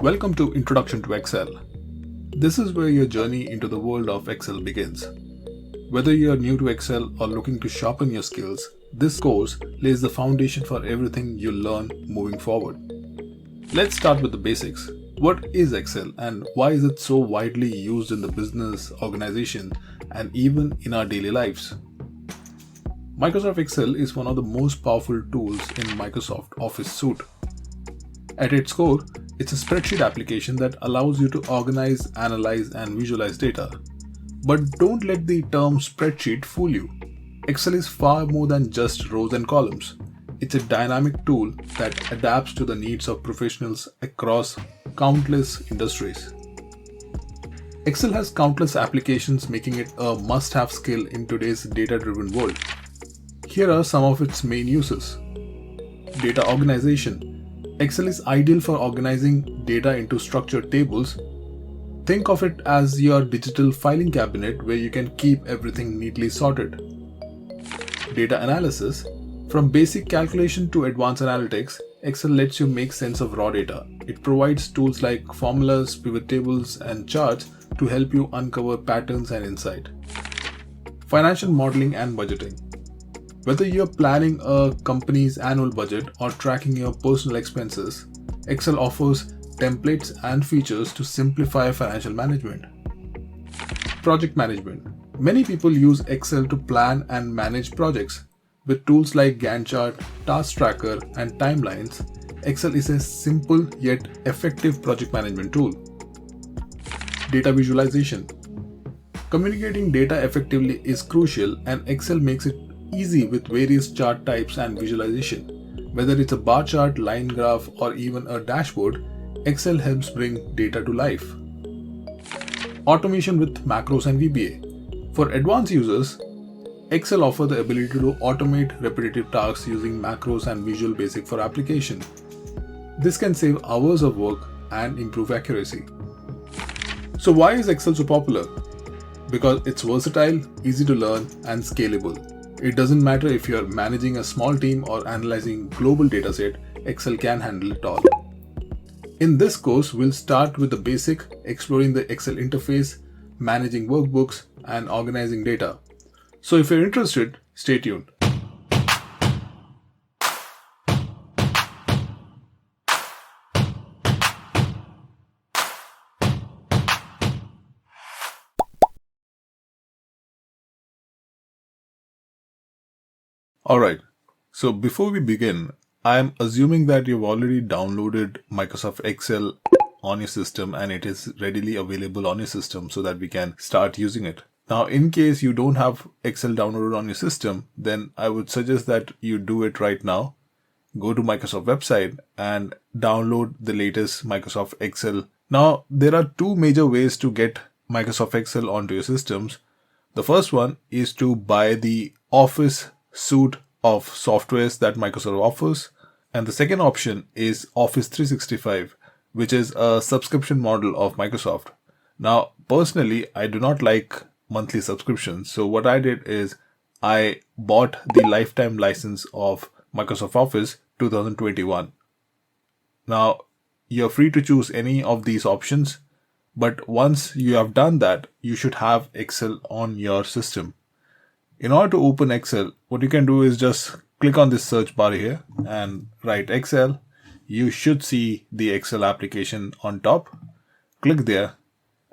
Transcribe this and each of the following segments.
Welcome to Introduction to Excel. This is where your journey into the world of Excel begins. Whether you are new to Excel or looking to sharpen your skills, this course lays the foundation for everything you'll learn moving forward. Let's start with the basics. What is Excel and why is it so widely used in the business, organization, and even in our daily lives? Microsoft Excel is one of the most powerful tools in Microsoft Office suite. At its core, it's a spreadsheet application that allows you to organize, analyze, and visualize data. But don't let the term spreadsheet fool you. Excel is far more than just rows and columns. It's a dynamic tool that adapts to the needs of professionals across countless industries. Excel has countless applications, making it a must-have skill in today's data-driven world. Here are some of its main uses. Data organization. Excel is ideal for organizing data into structured tables. Think of it as your digital filing cabinet where you can keep everything neatly sorted. Data analysis. From basic calculation to advanced analytics, Excel lets you make sense of raw data. It provides tools like formulas, pivot tables, and charts to help you uncover patterns and insight. Financial modeling and budgeting. Whether you're planning a company's annual budget or tracking your personal expenses, Excel offers templates and features to simplify financial management. Project management. Many people use Excel to plan and manage projects. With tools like Gantt chart, task tracker, and timelines, Excel is a simple yet effective project management tool. Data visualization. Communicating data effectively is crucial, and Excel makes it easy with various chart types and visualization. Whether it's a bar chart, line graph, or even a dashboard, Excel helps bring data to life. Automation with macros and VBA. For advanced users, Excel offers the ability to automate repetitive tasks using macros and Visual Basic for application. This can save hours of work and improve accuracy. So why is Excel so popular? Because it's versatile, easy to learn, and scalable. It doesn't matter if you're managing a small team or analyzing global dataset, Excel can handle it all. In this course, we'll start with the basic, exploring the Excel interface, managing workbooks, and organizing data. So if you're interested, stay tuned. Alright, so before we begin, I'm assuming that you've already downloaded Microsoft Excel on your system and it is readily available on your system so that we can start using it. Now, in case you don't have Excel downloaded on your system, then I would suggest that you do it right now. Go to Microsoft website and download the latest Microsoft Excel. Now, there are two major ways to get Microsoft Excel onto your systems. The first one is to buy the Office suite of softwares that Microsoft offers. And the second option is Office 365, which is a subscription model of Microsoft. Now, personally, I do not like monthly subscriptions. So what I did is I bought the lifetime license of Microsoft Office 2021. Now, you're free to choose any of these options, but once you have done that, you should have Excel on your system. In order to open Excel, what you can do is just click on this search bar here and write Excel. You should see the Excel application on top. Click there.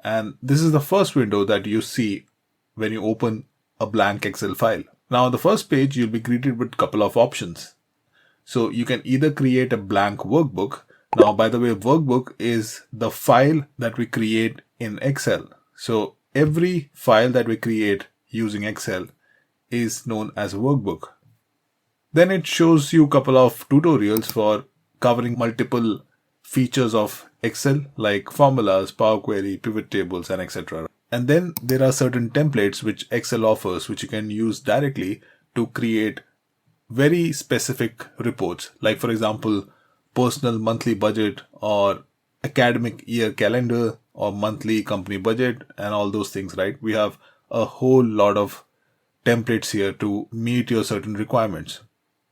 And this is the first window that you see when you open a blank Excel file. Now, on the first page, you'll be greeted with a couple of options. So you can either create a blank workbook. Now, by the way, workbook is the file that we create in Excel. So every file that we create using Excel is known as a workbook. Then it shows you a couple of tutorials for covering multiple features of Excel like formulas, Power Query, pivot tables, and etc. And then there are certain templates which Excel offers, which you can use directly to create very specific reports, like for example, personal monthly budget or academic year calendar or monthly company budget and all those things, right? We have a whole lot of templates here to meet your certain requirements.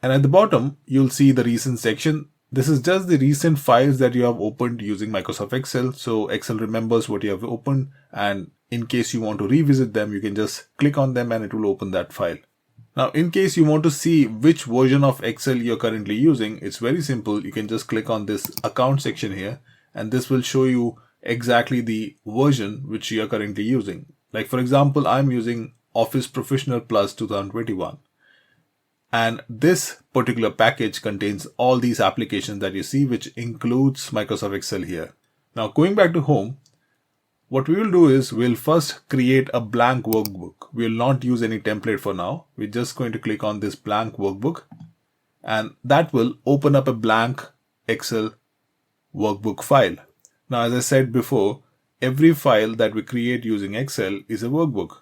And at the bottom, you'll see the recent section This is just the recent files that you have opened using Microsoft Excel. So Excel remembers what you have opened, and in case you want to revisit them, you can just click on them and it will open that file. Now, in case you want to see which version of Excel you're currently using, it's very simple. You can just click on this account section here, and this will show you exactly the version which you are currently using. Like for example, I'm using Office Professional Plus 2021. And this particular package contains all these applications that you see, which includes Microsoft Excel here. Now, going back to home, what we will do is we'll first create a blank workbook. We will not use any template for now. We're just going to click on this blank workbook, and that will open up a blank Excel workbook file. Now, as I said before, every file that we create using Excel is a workbook.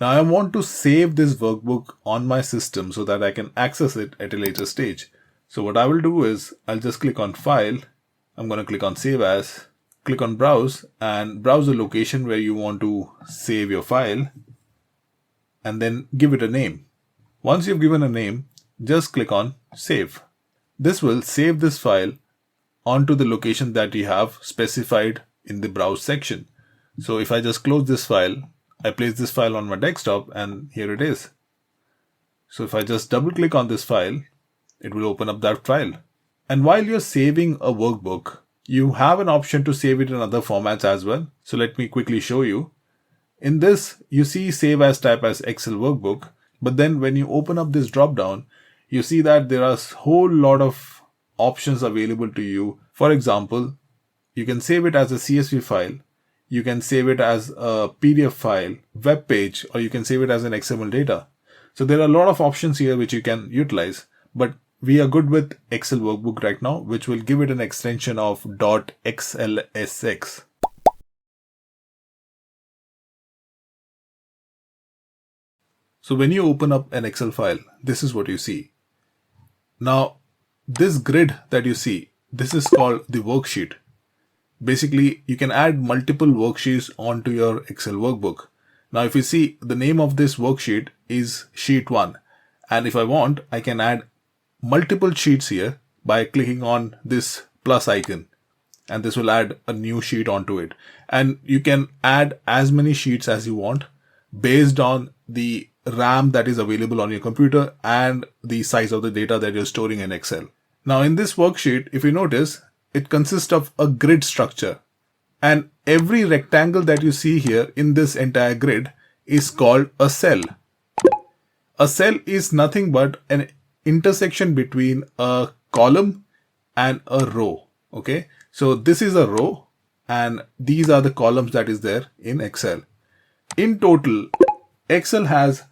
Now, I want to save this workbook on my system so that I can access it at a later stage. So what I will do is I'll just click on File. I'm going to click on Save As, click on Browse, and browse the location where you want to save your file, and then give it a name. Once you've given a name, just click on Save. This will save this file onto the location that you have specified in the Browse section. So if I just close this file, I place this file on my desktop, and here it is. So if I just double click on this file, it will open up that file. And while you're saving a workbook, you have an option to save it in other formats as well. So let me quickly show you. In this, you see Save As type as Excel workbook. But then when you open up this drop down, you see that there are a whole lot of options available to you. For example, you can save it as a CSV file. You can save it as a PDF file, web page, or you can save it as an XML data. So there are a lot of options here which you can utilize, but we are good with Excel workbook right now, which will give it an extension of .xlsx. So when you open up an Excel file, this is what you see. Now, this grid that you see, this is called the worksheet. Basically, you can add multiple worksheets onto your Excel workbook. Now, if you see, the name of this worksheet is Sheet 1. And if I want, I can add multiple sheets here by clicking on this plus icon. And this will add a new sheet onto it. And you can add as many sheets as you want based on the RAM that is available on your computer and the size of the data that you're storing in Excel. Now, in this worksheet, if you notice, it consists of a grid structure, and every rectangle that you see here in this entire grid is called a cell. A cell is nothing but an intersection between a column and a row. Okay, so this is a row and these are the columns that is there in Excel. In total, Excel has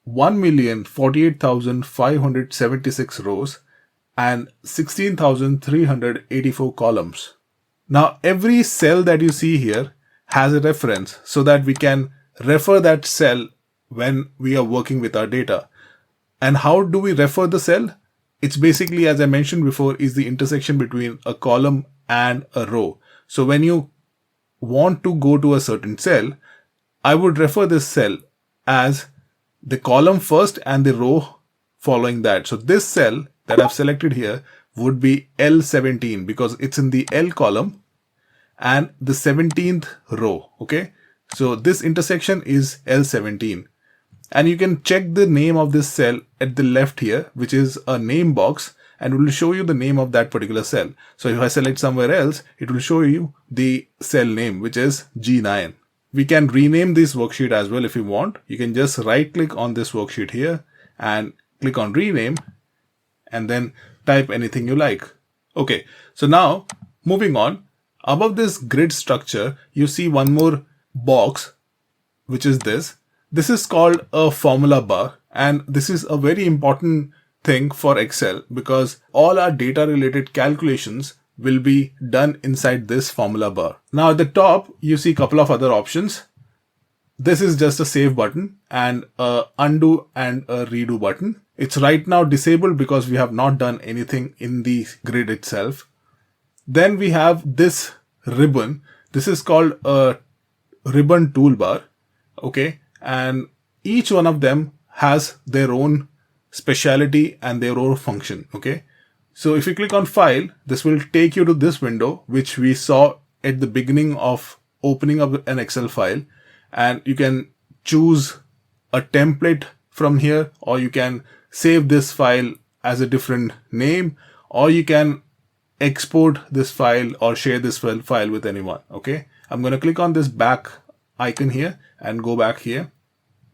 1,048,576 rows and 16,384 columns. Now, every cell that you see here has a reference so that we can refer that cell when we are working with our data. And how do we refer the cell? It's basically, as I mentioned before, is the intersection between a column and a row. So when you want to go to a certain cell, I would refer this cell as the column first and the row following that. So this cell that I've selected here would be L17 because it's in the L column and the 17th row. Okay, so this intersection is L17, and you can check the name of this cell at the left here, which is a name box, and it will show you the name of that particular cell. So if I select somewhere else, it will show you the cell name, which is G9. We can rename this worksheet as well if you want. You can just right click on this worksheet here and click on rename and then type anything you like. Okay, so now moving on, above this grid structure, you see one more box, which is this. This is called a formula bar, and this is a very important thing for Excel because all our data related calculations will be done inside this formula bar. Now at the top, you see a couple of other options. This is just a save button and a undo and a redo button. It's right now disabled because we have not done anything in the grid itself. Then we have this ribbon. This is called a ribbon toolbar. Okay. And each one of them has their own speciality and their own function. Okay. So if you click on File, this will take you to this window, which we saw at the beginning of opening up an Excel file. And you can choose a template from here, or you can save this file as a different name, or you can export this file or share this file with anyone. Okay, I'm going to click on this back icon here and go back here.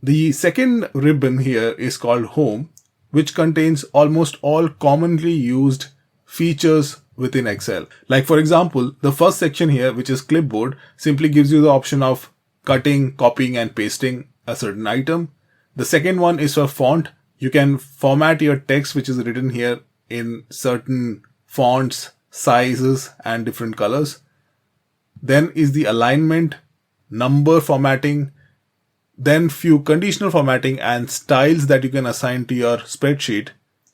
The second ribbon here is called Home, which contains almost all commonly used features within Excel. Like for example, the first section here, which is Clipboard, simply gives you the option of cutting, copying and pasting a certain item. The second one is for font. You can format your text which is written here in certain fonts, sizes and different colors. Then is the alignment, number formatting, then few conditional formatting and styles that you can assign to your spreadsheet.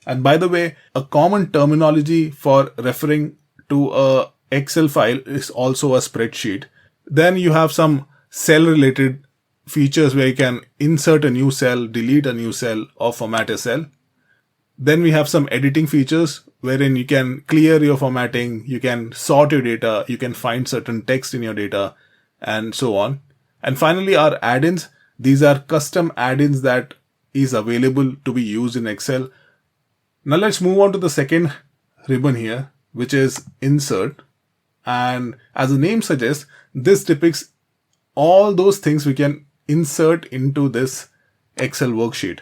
And by the way, a common terminology for referring to a Excel file is also a spreadsheet. Then you have some cell related features where you can insert a new cell, delete a new cell or format a cell. Then we have some editing features wherein you can clear your formatting, you can sort your data, you can find certain text in your data and so on. And finally our add-ins. These are custom add-ins that is available to be used in Excel. Now let's move on to the second ribbon here, which is Insert. And as the name suggests, this depicts all those things we can insert into this Excel worksheet.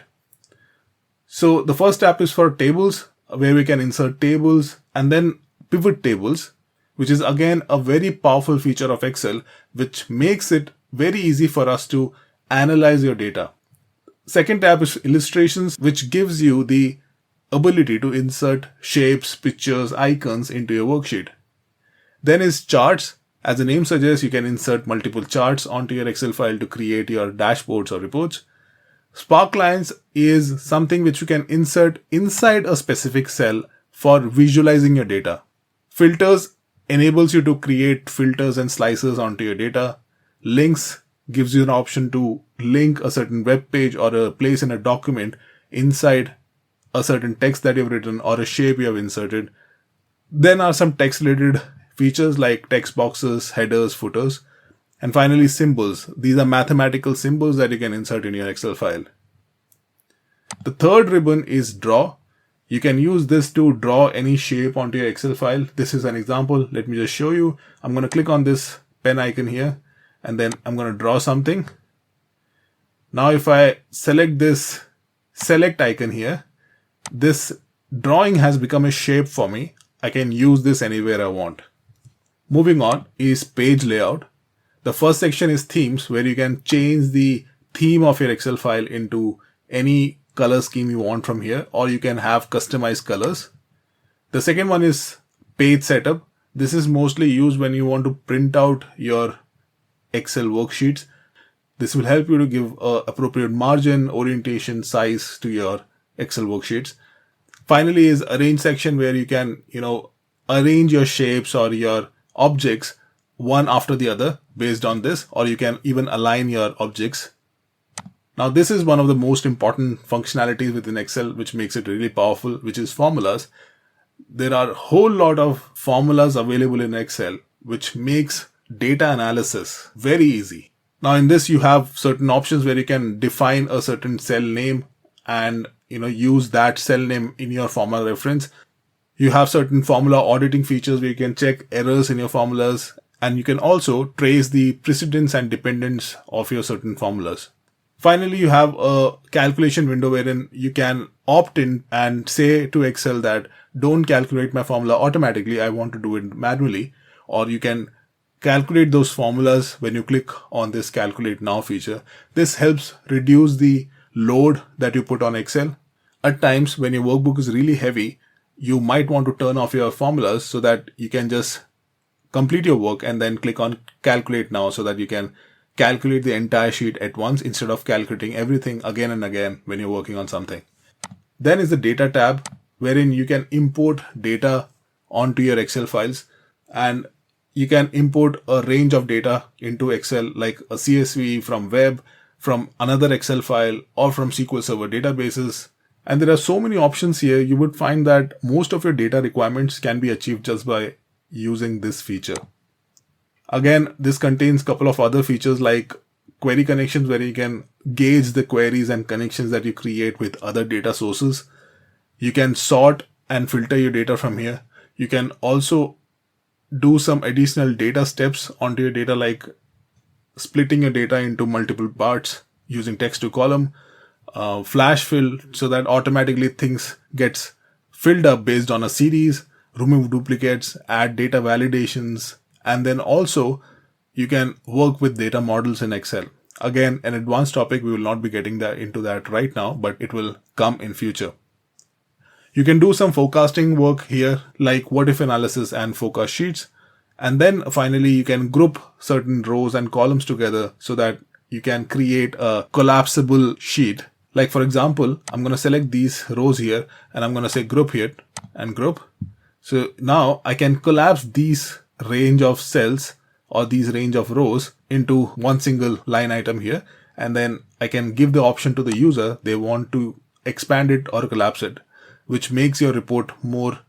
So the first tab is for tables, where we can insert tables, and then pivot tables, which is again a very powerful feature of Excel, which makes it very easy for us to analyze your data. Second tab is illustrations, which gives you the ability to insert shapes, pictures, icons into your worksheet. Then is charts. As the name suggests, you can insert multiple charts onto your Excel file to create your dashboards or reports. Spark lines is something which you can insert inside a specific cell for visualizing your data. Filters enables you to create filters and slices onto your data. Links gives you an option to link a certain web page or a place in a document inside a certain text that you've written or a shape you have inserted. Then are some text related features like text boxes, headers, footers. And finally symbols. These are mathematical symbols that you can insert in your Excel file. The third ribbon is Draw. You can use this to draw any shape onto your Excel file. This is an example. Let me just show you. I'm going to click on this pen icon here. And then I'm going to draw something. Now if I select this select icon here, this drawing has become a shape for me. I can use this anywhere I want. Moving on is page layout. The first section is themes, where you can change the theme of your Excel file into any color scheme you want from here, or you can have customized colors. The second one is page setup. This is mostly used when you want to print out your Excel worksheets. This will help you to give appropriate margin, orientation, size to your Excel worksheets. Finally is arrange section, where you can, arrange your shapes or your objects one after the other based on this, or you can even align your objects. Now this is one of the most important functionalities within Excel, which makes it really powerful, which is formulas. There are a whole lot of formulas available in Excel, which makes data analysis very easy. Now in this you have certain options where you can define a certain cell name and use that cell name in your formula reference. You have certain formula auditing features where you can check errors in your formulas, and you can also trace the precedence and dependence of your certain formulas. Finally, you have a calculation window wherein you can opt in and say to Excel that don't calculate my formula automatically, I want to do it manually. Or you can calculate those formulas when you click on this calculate now feature. This helps reduce the load that you put on Excel. At times when your workbook is really heavy, you might want to turn off your formulas so that you can just complete your work and then click on calculate now, so that you can calculate the entire sheet at once instead of calculating everything again and again when you're working on something. Then is the data tab, wherein you can import data onto your Excel files, and you can import a range of data into Excel like a CSV from web, from another Excel file, or from SQL Server databases. And there are so many options here, you would find that most of your data requirements can be achieved just by using this feature. Again, this contains a couple of other features like query connections, where you can gauge the queries and connections that you create with other data sources. You can sort and filter your data from here. You can also do some additional data steps onto your data, like splitting your data into multiple parts using text to column, flash fill, so that automatically things gets filled up based on a series, remove duplicates, add data validations, and then also you can work with data models in Excel. Again, an advanced topic, we will not be getting into that right now, but it will come in future. You can do some forecasting work here, like what if analysis and forecast sheets. And then finally, you can group certain rows and columns together so that you can create a collapsible sheet. Like for example, I'm going to select these rows here and I'm going to say group here and group. So now I can collapse these range of cells or these range of rows into one single line item here. And then I can give the option to the user, they want to expand it or collapse it, which makes your report more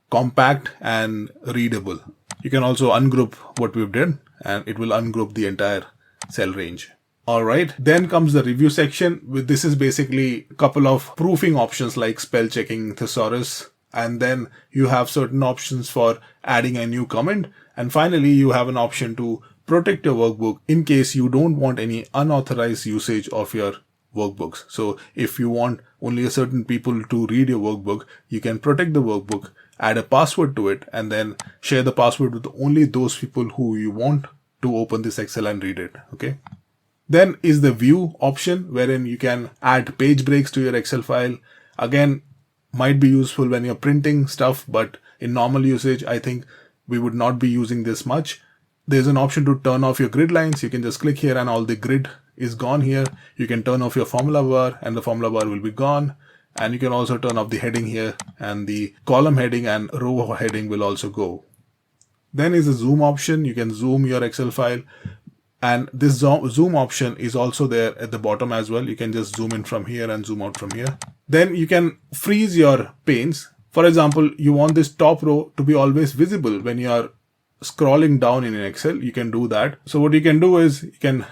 compact and readable. You can also ungroup what we've done and it will ungroup the entire cell range. All right, then comes the review section. This is basically a couple of proofing options like spell checking, thesaurus, and then you have certain options for adding a new comment. And finally, you have an option to protect your workbook in case you don't want any unauthorized usage of your workbooks. So if you want only a certain people to read your workbook, you can protect the workbook, add a password to it, and then share the password with only those people who you want to open this Excel and read it. Okay. Then is the view option, wherein you can add page breaks to your Excel file. Again, might be useful when you're printing stuff, but in normal usage, I think we would not be using this much. There's an option to turn off your grid lines. You can just click here and all the grid is gone here. You can turn off your formula bar and the formula bar will be gone. And you can also turn off the heading here, and the column heading and row heading will also go. Then is the zoom option. You can zoom your Excel file. And this zoom option is also there at the bottom as well. You can just zoom in from here and zoom out from here. Then you can freeze your panes. For example, you want this top row to be always visible when you are scrolling down in an Excel. You can do that. So what you can do is you can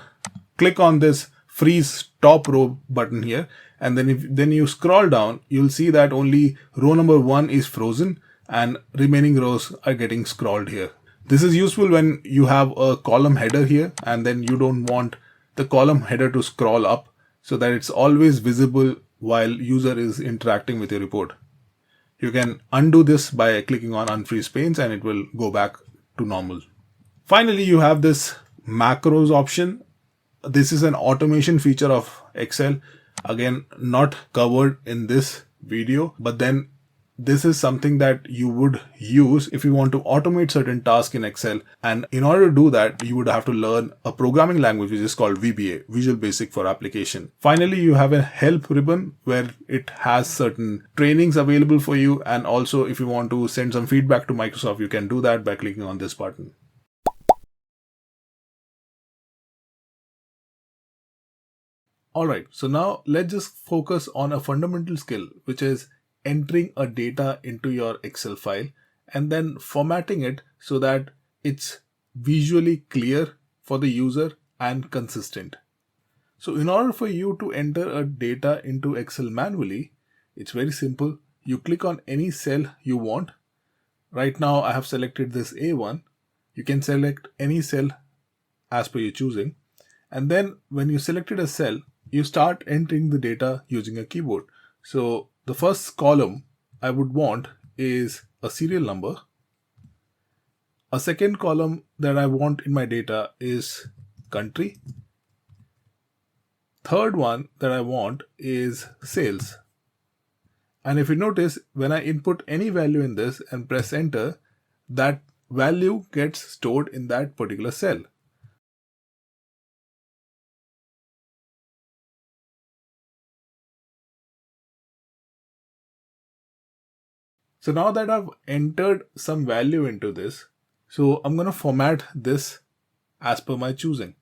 click on this freeze top row button here. And then you scroll down, you'll see that only row number 1 is frozen and remaining rows are getting scrolled here. This is useful when you have a column header here and then you don't want the column header to scroll up, so that it's always visible while user is interacting with your report. You can undo this by clicking on unfreeze panes and it will go back to normal. Finally, you have this macros option. This is an automation feature of Excel. Again, not covered in this video, but then this is something that you would use if you want to automate certain tasks in Excel. And in order to do that, you would have to learn a programming language which is called VBA, Visual Basic for Application. Finally, you have a help ribbon where it has certain trainings available for you. And also, if you want to send some feedback to Microsoft, you can do that by clicking on this button. Alright, so now let's just focus on a fundamental skill, which is entering a data into your Excel file and then formatting it so that it's visually clear for the user and consistent. So in order for you to enter a data into Excel manually, it's very simple. You click on any cell you want. Right now I have selected this A1. You can select any cell as per your choosing. And then when you selected a cell, you start entering the data using a keyboard. So the first column I would want is a serial number. A second column that I want in my data is country. Third one that I want is sales. And if you notice, when I input any value in this and press enter, that value gets stored in that particular cell. So now that I've entered some value into this, so I'm going to format this as per my choosing.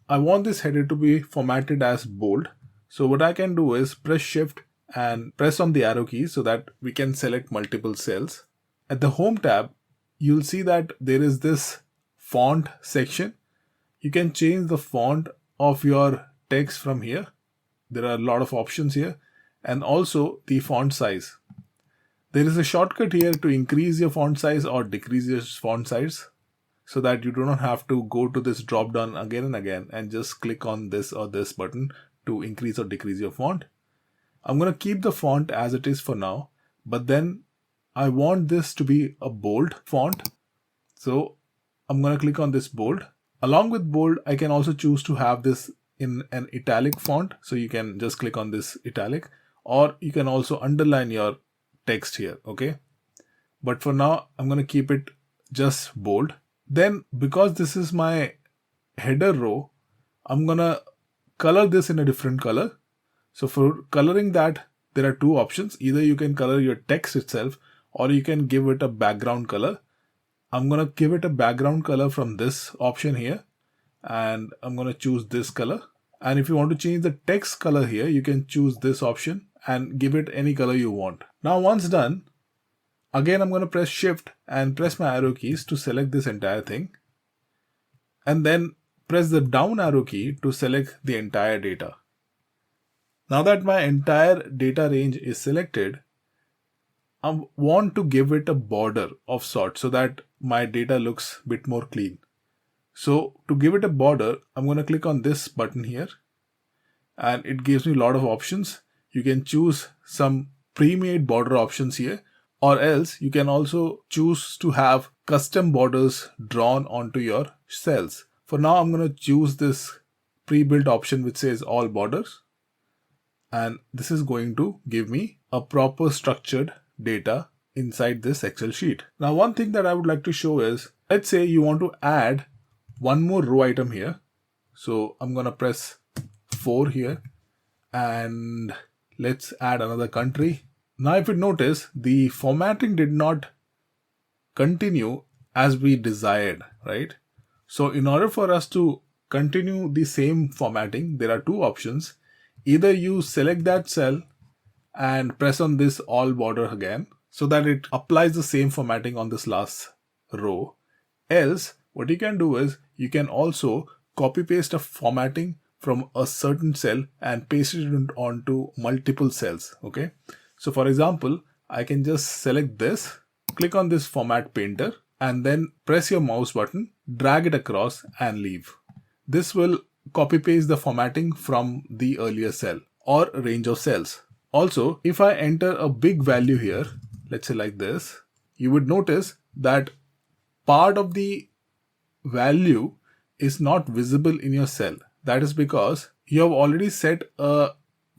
I want this header to be formatted as bold. So what I can do is press shift and press on the arrow key so that we can select multiple cells. At the Home tab, you'll see that there is this font section. You can change the font of your text from here. There are a lot of options here, and also the font size. There is a shortcut here to increase your font size or decrease your font size, so that you do not have to go to this drop down again and again and just click on this or this button to increase or decrease your font. I'm going to keep the font as it is for now, but then I want this to be a bold font. So I'm going to click on this bold. Along with bold, I can also choose to have this in an italic font. So you can just click on this italic, or you can also underline your text here. Okay. But for now, I'm going to keep it just bold. Then because this is my header row, I'm going to color this in a different color. So for coloring that, there are two options. Either you can color your text itself, or you can give it a background color. I'm going to give it a background color from this option here, and I'm going to choose this color. And if you want to change the text color here, you can choose this option and give it any color you want. Now once done, again I'm going to press Shift and press my arrow keys to select this entire thing, and then press the down arrow key to select the entire data. Now that my entire data range is selected, I want to give it a border of sorts so that my data looks a bit more clean. So to give it a border, I'm going to click on this button here, and it gives me a lot of options. You can choose some pre-made border options here, or else you can also choose to have custom borders drawn onto your cells. For now, I'm going to choose this pre-built option which says all borders. And this is going to give me a proper structured data inside this Excel sheet. Now, one thing that I would like to show is, let's say you want to add one more row item here. So I'm going to press 4 here, and let's add another country. Now, if you notice, the formatting did not continue as we desired, right? So in order for us to continue the same formatting, there are two options. Either you select that cell and press on this all border again so that it applies the same formatting on this last row. Else, what you can do is you can also copy paste a formatting from a certain cell and paste it onto multiple cells. Okay. So for example, I can just select this, click on this format painter, and then press your mouse button, drag it across and leave. This will copy paste the formatting from the earlier cell or range of cells. Also, if I enter a big value here, let's say like this, you would notice that part of the value is not visible in your cell. That is because you have already set a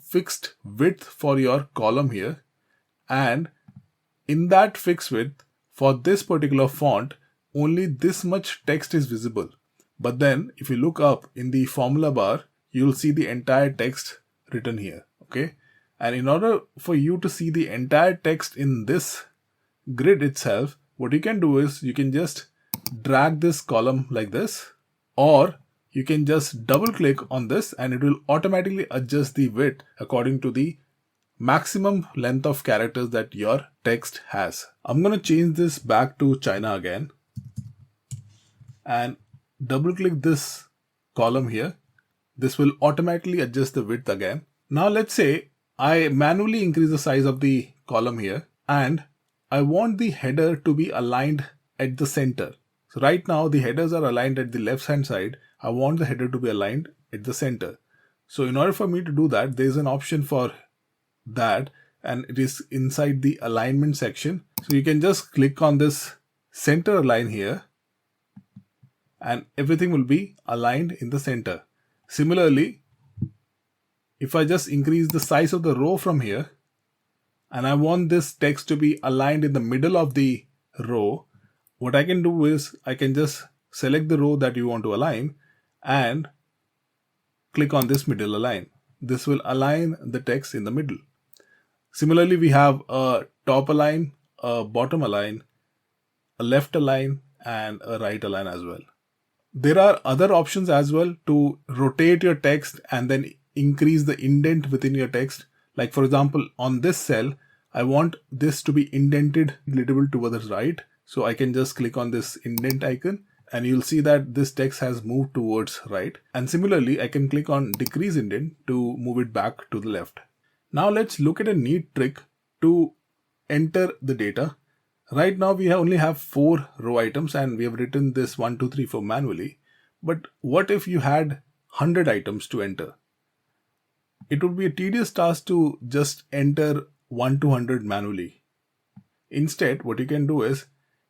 fixed width for your column here, and in that fixed width for this particular font, only this much text is visible. But then if you look up in the formula bar, you'll see the entire text written here. Okay. And in order for you to see the entire text in this grid itself, what you can do is you can just drag this column like this, or you can just double click on this and it will automatically adjust the width according to the maximum length of characters that your text has. I'm going to change this back to China again and double click this column here. This will automatically adjust the width again. Now let's say I manually increase the size of the column here, and I want the header to be aligned at the center. So right now the headers are aligned at the left hand side. I want the header to be aligned at the center. So in order for me to do that, there is an option for that, and it is inside the alignment section. So you can just click on this center align here, and everything will be aligned in the center. Similarly, if I just increase the size of the row from here, and I want this text to be aligned in the middle of the row, what I can do is I can just select the row that you want to align and click on this middle align. This will align the text in the middle. Similarly, we have a top align, a bottom align, a left align, and a right align as well. There are other options as well to rotate your text and then increase the indent within your text. Like for example, on this cell, I want this to be indented a little bit towards the right. So I can just click on this indent icon and you'll see that this text has moved towards right. And similarly, I can click on decrease indent to move it back to the left. Now let's look at a neat trick to enter the data. Right now we only have 4 row items and we have written this 1, 2, 3, 4 manually. But what if you had 100 items to enter? It would be a tedious task to just enter 1 to 100 manually. Instead, what you can do is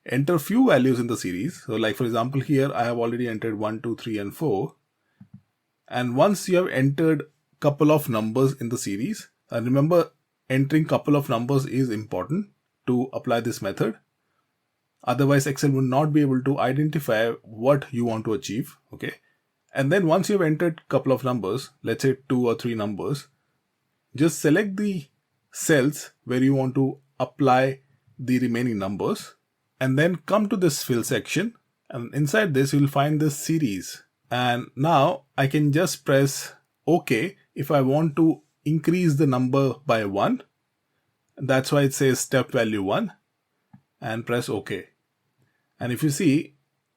enter few values in the series. So like for example, here I have already entered 1, 2, 3 and 4. And once you have entered couple of numbers in the series, and remember entering couple of numbers is important to apply this method. Otherwise, Excel will not be able to identify what you want to achieve. Okay. And then once you've entered couple of numbers, let's say 2 or 3 numbers, just select the cells where you want to apply the remaining numbers and then come to this fill section, and inside this you'll find this series. And now I can just press OK if I want to increase the number by 1. That's why it says step value 1, and press OK. And if you see,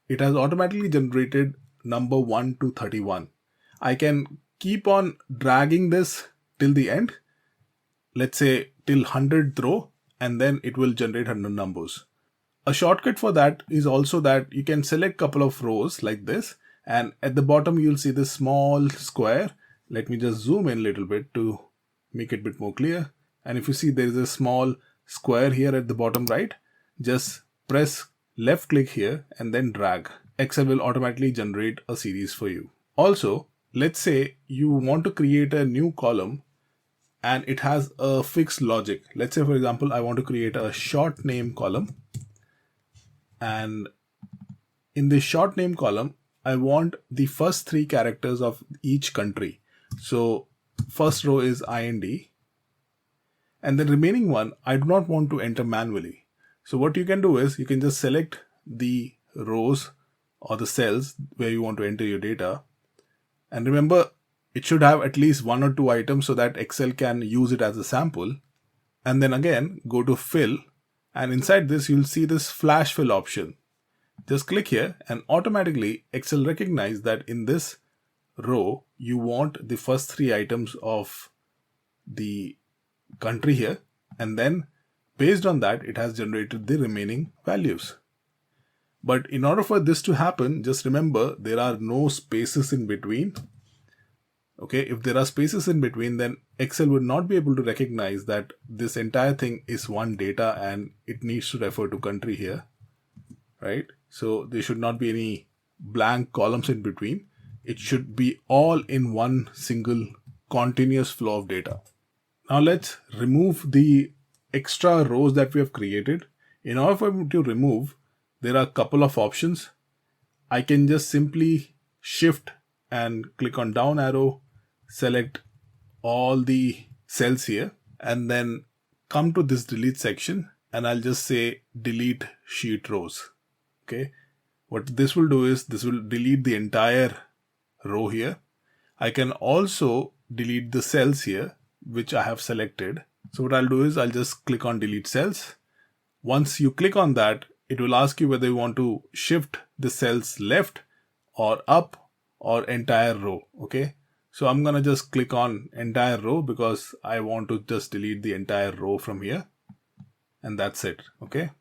it has automatically generated number 1 to 31. I can keep on dragging this till the end, let's say till 100th row, and then it will generate 100 numbers. A shortcut for that is also that you can select couple of rows like this, and at the bottom you'll see this small square. Let me just zoom in a little bit to make it a bit more clear. And if you see, there is a small square here at the bottom right. Just press left click here and then drag. Excel will automatically generate a series for you. Also, let's say you want to create a new column and it has a fixed logic. Let's say, for example, I want to create a short name column. And in this short name column, I want the first 3 characters of each country. So first row is IND. And the remaining one, I do not want to enter manually. So what you can do is you can just select the rows or the cells where you want to enter your data. And remember, it should have at least 1 or 2 items so that Excel can use it as a sample. And then again, go to fill. And inside this, you'll see this flash fill option. Just click here and automatically Excel recognizes that in this row, you want the first 3 items of the country here, and then based on that it has generated the remaining values. But in order for this to happen, just remember there are no spaces in between. Okay, if there are spaces in between, then Excel would not be able to recognize that this entire thing is one data and it needs to refer to country here, right? So there should not be any blank columns in between. It should be all in one single continuous flow of data. Now let's remove the extra rows that we have created. In order for me to remove, there are a couple of options. I can just simply shift and click on down arrow, select all the cells here, and then come to this delete section, and I'll just say delete sheet rows. Okay. What this will do is this will delete the entire row here. I can also delete the cells here which I have selected. So what I'll do is I'll just click on delete cells. Once you click on that, it will ask you whether you want to shift the cells left or up or entire row. Okay. So I'm going to just click on entire row because I want to just delete the entire row from here. And that's it. Okay.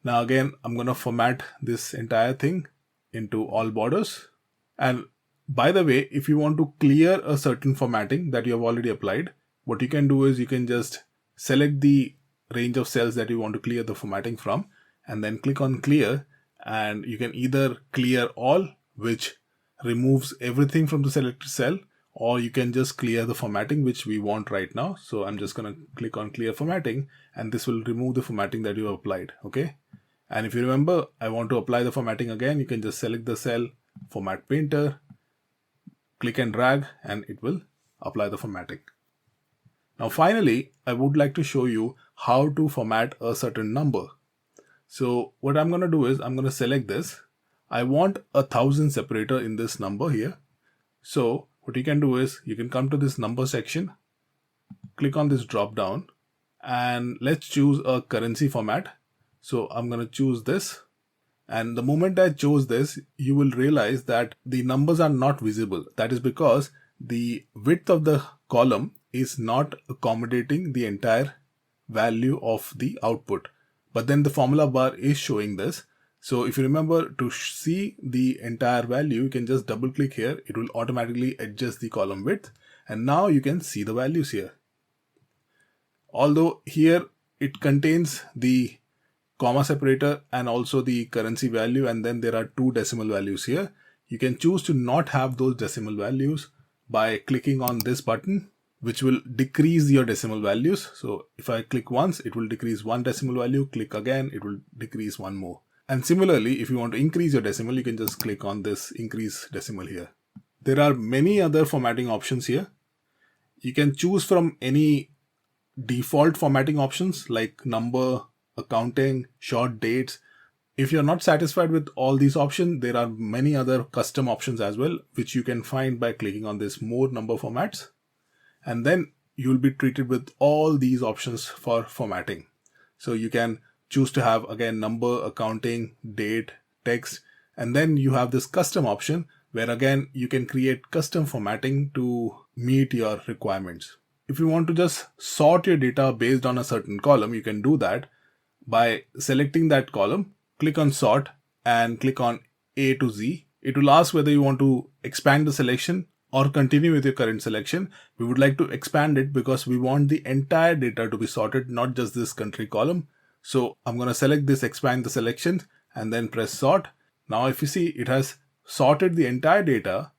Now again, I'm going to format this entire thing into all borders. And by the way, if you want to clear a certain formatting that you have already applied, what you can do is you can just select the range of cells that you want to clear the formatting from and then click on clear, and you can either clear all, which removes everything from the selected cell, or you can just clear the formatting which we want right now. So I'm just going to click on clear formatting and this will remove the formatting that you have applied. Okay. And if you remember, I want to apply the formatting again, you can just select the cell, format painter, click and drag, and it will apply the formatting. Now finally, I would like to show you how to format a certain number. So what I'm going to do is I'm going to select this. I want 1000 separator in this number here. So what you can do is you can come to this number section click on this drop down and let's choose a currency format. So I'm going to choose this. And the moment I chose this, you will realize that the numbers are not visible. That is because the width of the column is not accommodating the entire value of the output. But then the formula bar is showing this. So if you remember, to see the entire value, you can just double click here. It will automatically adjust the column width. And now you can see the values here. Although here it contains the comma separator and also the currency value, and then there are two decimal values here. You can choose to not have those decimal values by clicking on this button, which will decrease your decimal values. So if I click once, it will decrease one decimal value. Click again, it will decrease one more. And similarly, if you want to increase your decimal, you can just click on this increase decimal here. There are many other formatting options here. You can choose from any default formatting options like number, accounting, short dates. If you're not satisfied with all these options, there are many other custom options as well, which you can find by clicking on this more number formats. And then you'll be treated with all these options for formatting. So you can choose to have again number, accounting, date, text, and then you have this custom option where again you can create custom formatting to meet your requirements. If you want to just sort your data based on a certain column, you can do that by selecting that column, click on sort and click on A to Z. It will ask whether you want to expand the selection or continue with your current selection. We would like to expand it because we want the entire data to be sorted, not just this country column. So I'm going to select this expand the selection and then press sort. Now if you see, it has sorted the entire data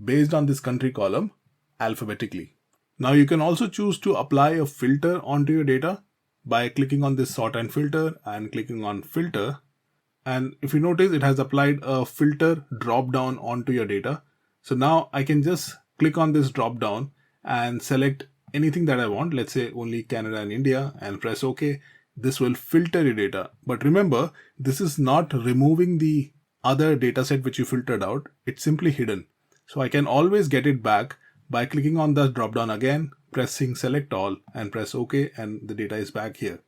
based on this country column alphabetically. Now you can also choose to apply a filter onto your data by clicking on this sort and filter and clicking on filter. And if you notice, it has applied a filter drop down onto your data. So now I can just click on this drop down and select anything that I want. Let's say only Canada and India, and press OK. This will filter your data. But remember, this is not removing the other data set which you filtered out. It's simply hidden. So I can always get it back by clicking on the drop down again, pressing select all and press OK, and the data is back here.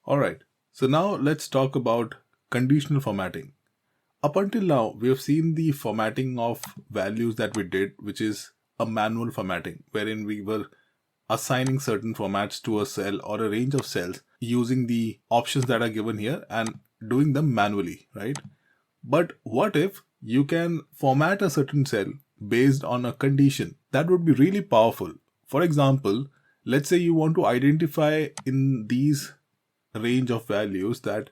Alright, so now let's talk about conditional formatting. Up until now, we have seen the formatting of values that we did, which is a manual formatting, wherein we were assigning certain formats to a cell or a range of cells using the options that are given here and doing them manually, right? But what if you can format a certain cell based on a condition? That would be really powerful. For example, let's say you want to identify in these range of values that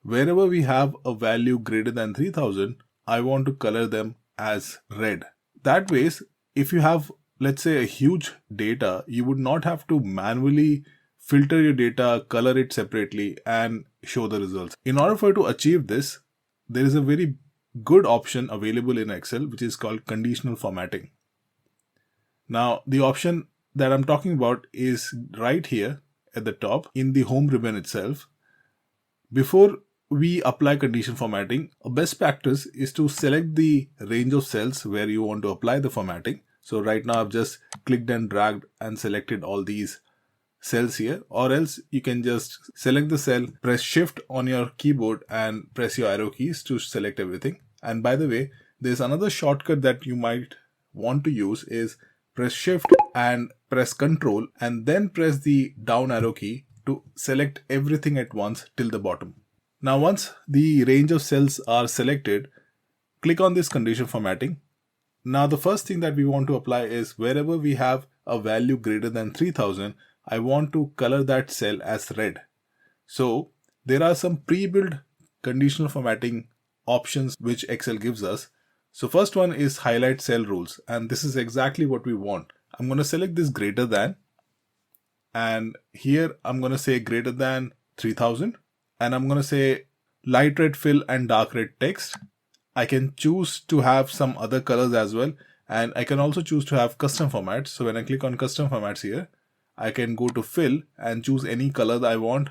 wherever we have a value greater than 3000, I want to color them as red. That way, if you have, let's say, a huge data, you would not have to manually filter your data, color it separately, and show the results. In order for you to achieve this, there is a very good option available in Excel, which is called conditional formatting. Now, the option that I'm talking about is right here at the top in the home ribbon itself. Before we apply conditional formatting, a best practice is to select the range of cells where you want to apply the formatting. So right now I've just clicked and dragged and selected all these cells here, or else you can just select the cell, press shift on your keyboard and press your arrow keys to select everything. And by the way, there's another shortcut that you might want to use is press shift and press control and then press the down arrow key to select everything at once till the bottom. Now once the range of cells are selected, click on this conditional formatting. Now the first thing that we want to apply is wherever we have a value greater than 3000, I want to color that cell as red. So there are some pre-built conditional formatting options which Excel gives us. So first one is highlight cell rules, and this is exactly what we want. I'm going to select this greater than, and here I'm going to say greater than 3000, and I'm going to say light red fill and dark red text. I can choose to have some other colors as well, and I can also choose to have custom formats. So when I click on custom formats here, I can go to fill and choose any color that I want,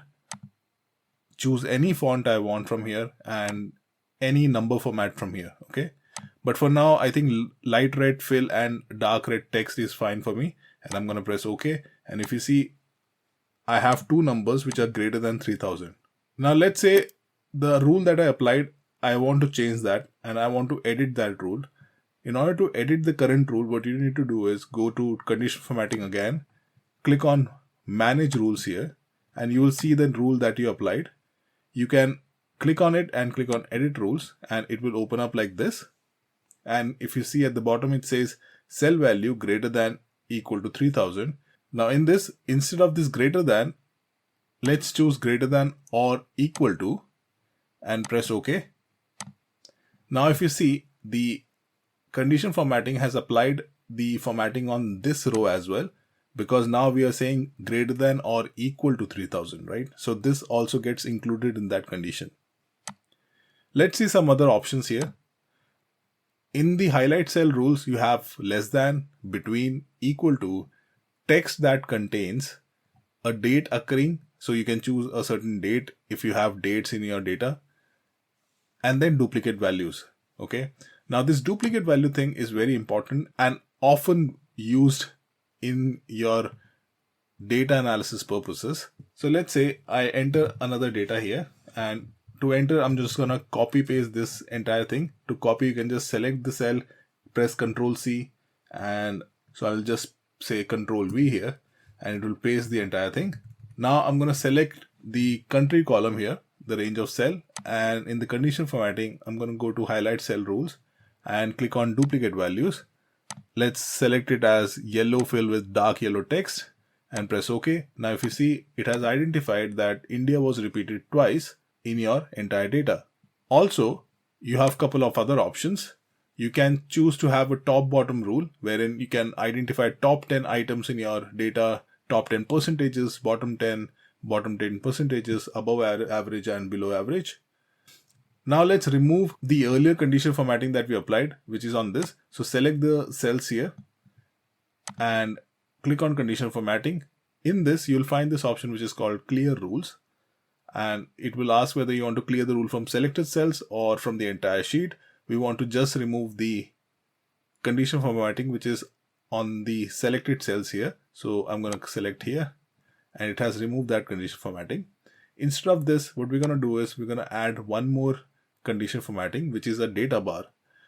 choose any font I want from here, and any number format from here. Okay, But for now, I think light red fill and dark red text is fine for me. And I'm going to press OK. And if you see, I have two numbers which are greater than 3000. Now let's say the rule that I applied, I want to change that and I want to edit that rule. In order to edit the current rule, what you need to do is go to conditional formatting again, click on manage rules here, and you will see the rule that you applied. You can click on it and click on edit rules, and it will open up like this. And if you see at the bottom, it says cell value greater than equal to 3000. Now in this, instead of this greater than, let's choose greater than or equal to and press OK. Now if you see, the condition formatting has applied the formatting on this row as well, because now we are saying greater than or equal to 3000, right? So this also gets included in that condition. Let's see some other options here. In the highlight cell rules, you have less than, between, equal to, text that contains a date occurring. So you can choose a certain date if you have dates in your data, and then duplicate values. Okay. Now this duplicate value thing is very important and often used in your data analysis purposes. So let's say I enter another data here, and to enter, I'm just gonna copy paste this entire thing. To copy, you can just select the cell, press Ctrl C, and so I'll just say Ctrl V here, and it will paste the entire thing. Now I'm gonna select the country column here, the range of cell, and in the condition formatting, I'm gonna go to highlight cell rules and click on duplicate values. Let's select it as yellow fill with dark yellow text and press OK. Now if you see, it has identified that India was repeated twice in your entire data. Also, you have a couple of other options. You can choose to have a top bottom rule wherein you can identify top 10 items in your data, top 10 percentages, bottom 10 percentages, above average and below average. Now let's remove the earlier condition formatting that we applied, which is on this. So select the cells here and click on condition formatting. In this, you'll find this option which is called clear rules, and it will ask whether you want to clear the rule from selected cells or from the entire sheet. We want to just remove the condition formatting which is on the selected cells here. So I'm going to select here, and it has removed that condition formatting. Instead of this, what we're going to do is we're going to add one more condition formatting, which is a data bar.